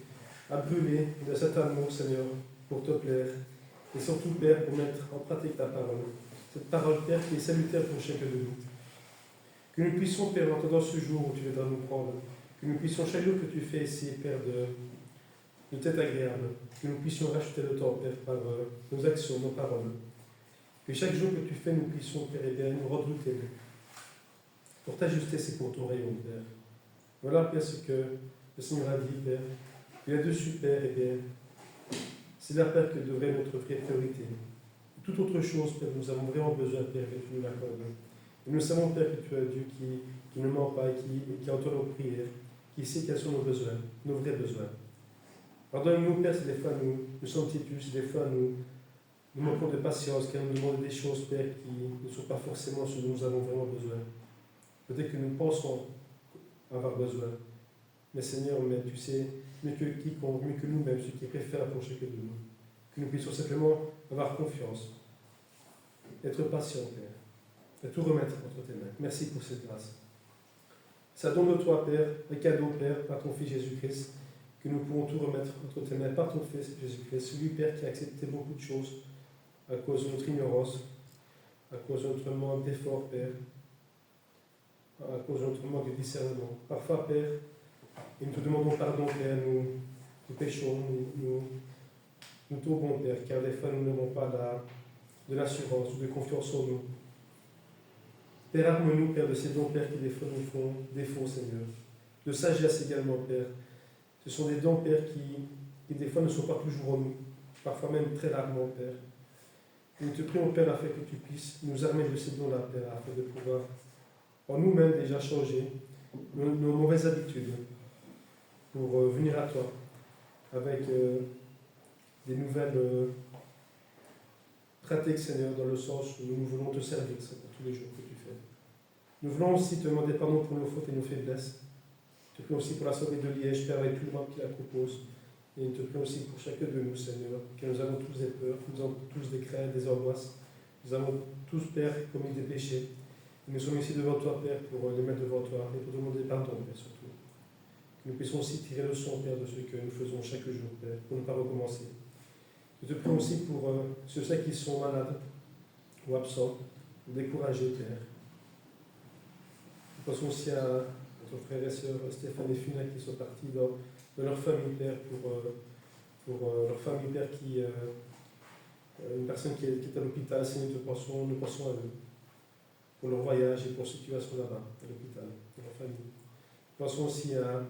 à brûler de cet amour, Seigneur, pour te plaire, et surtout, Père, pour mettre en pratique ta parole. Cette parole, Père, qui est salutaire pour chacun de nous. Que nous puissions, Père, entrer dans ce jour où tu viendras nous prendre, que nous puissions, chaque jour que tu fais ici, Père, de tête agréable, que nous puissions racheter le temps, Père, par nos actions, nos paroles. Que chaque jour que tu fais, nous puissions, Père, et bien, nous redouter pour ta justesse et pour ton rayon, Père. Voilà, Père, ce que le Seigneur a dit, Père. Et là-dessus, Père, et bien, c'est là, Père, que devrait être notre vraie priorité. Toute autre chose, Père, nous avons vraiment besoin, Père, que tu nous l'accordes. Et nous savons, Père, que tu es un Dieu qui ne ment pas, qui entend nos prières, qui sait quels sont nos besoins, nos vrais besoins. Pardonne-nous, Père, si des fois nous sommes têtus, si des fois nous manquons de patience, car nous demandons des choses, Père, qui ne sont pas forcément ce dont nous avons vraiment besoin. Peut-être que nous pensons avoir besoin. Mais Seigneur, mais tu sais, mieux que quiconque, mieux que nous-mêmes, ce qui est préférable pour chacun de nous. Que nous puissions simplement avoir confiance, être patients, Père, et tout remettre entre tes mains. Merci pour cette grâce. Ça donne de toi, Père, un cadeau, Père, par ton Fils Jésus-Christ, que nous pouvons tout remettre entre tes mains par ton Fils Jésus-Christ, celui, Père, qui a accepté beaucoup de choses à cause de notre ignorance, à cause de notre manque d'effort, Père, à cause de notre manque de discernement. Parfois, Père, et nous te demandons pardon, Père, nous péchons, nous tombons, Père, car des fois nous n'avons pas de l'assurance ou de confiance en nous. Père, arme-nous, Père, de ces dons, Père, qui des fois nous font défaut, Seigneur. De sagesse également, Père. Ce sont des dons, Père, qui des fois ne sont pas toujours en nous, parfois même très largement, Père. Et nous te prions, Père, afin que tu puisses nous armer de ces dons-là, Père, afin de pouvoir en nous-mêmes déjà changer nos mauvaises habitudes pour venir à toi avec des nouvelles pratiques, Seigneur, dans le sens où nous voulons te servir, Seigneur, tous les jours que tu fais. Nous voulons aussi te demander pardon pour nos fautes et nos faiblesses. Te prions aussi pour la soirée de Liège, Père, avec tout le monde qui la propose. Et nous te prions aussi pour chacun de nous, Seigneur, car nous avons tous des peurs, nous avons tous des craintes, des angoisses. Nous avons tous, Père, commis des péchés. Nous sommes ici devant toi, Père, pour les mettre devant toi et pour demander pardon, Père, surtout. Que nous puissions aussi tirer le son, Père, de ce que nous faisons chaque jour, Père, pour ne pas recommencer. Nous te prions aussi pour ceux qui sont malades ou absents, découragés, Père. Nous pensons aussi à notre frère et sœur Stéphane et Funa qui sont partis dans leur famille, Père, pour leur famille, Père, une personne qui est à l'hôpital. Seigneur, nous pensons à eux, pour leur voyage et pour leur situation là-bas, à l'hôpital, pour leur famille. Nous pensons aussi à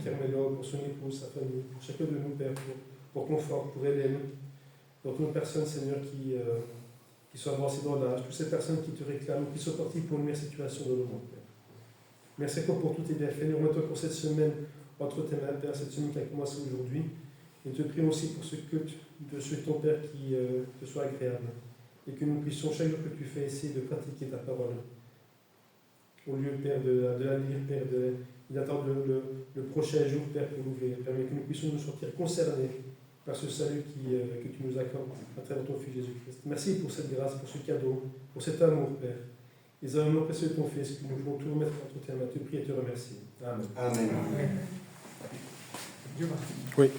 Carmelo, pour son épouse, sa famille, pour chacun de nous, Père, pour Confort, pour Hélène, pour toutes nos personnes, Seigneur, qui sont avancées dans l'âge, toutes ces personnes qui te réclament, qui sont parties pour une meilleure situation dans le monde, Père. Merci encore pour tous tes bienfaits. Nous remettons pour cette semaine entre tes mains, Père, cette semaine qui a commencé aujourd'hui. Et te prions aussi pour ce culte de ce ton, Père, qui te soit agréable. Et que nous puissions, chaque jour que tu fais, essayer de pratiquer ta parole. Au lieu, Père, de la lire, Père, d'attendre le prochain jour, Père, pour l'ouvrir. Père, mais que nous puissions nous sortir concernés par ce salut que tu nous accordes à travers ton Fils Jésus-Christ. Merci pour cette grâce, pour ce cadeau, pour cet amour, Père. Les amours précieux de ton Fils, que nous voulons tout remettre entre tes mains, te prier et te remercier. Amen. Amen. Dieu merci. Oui.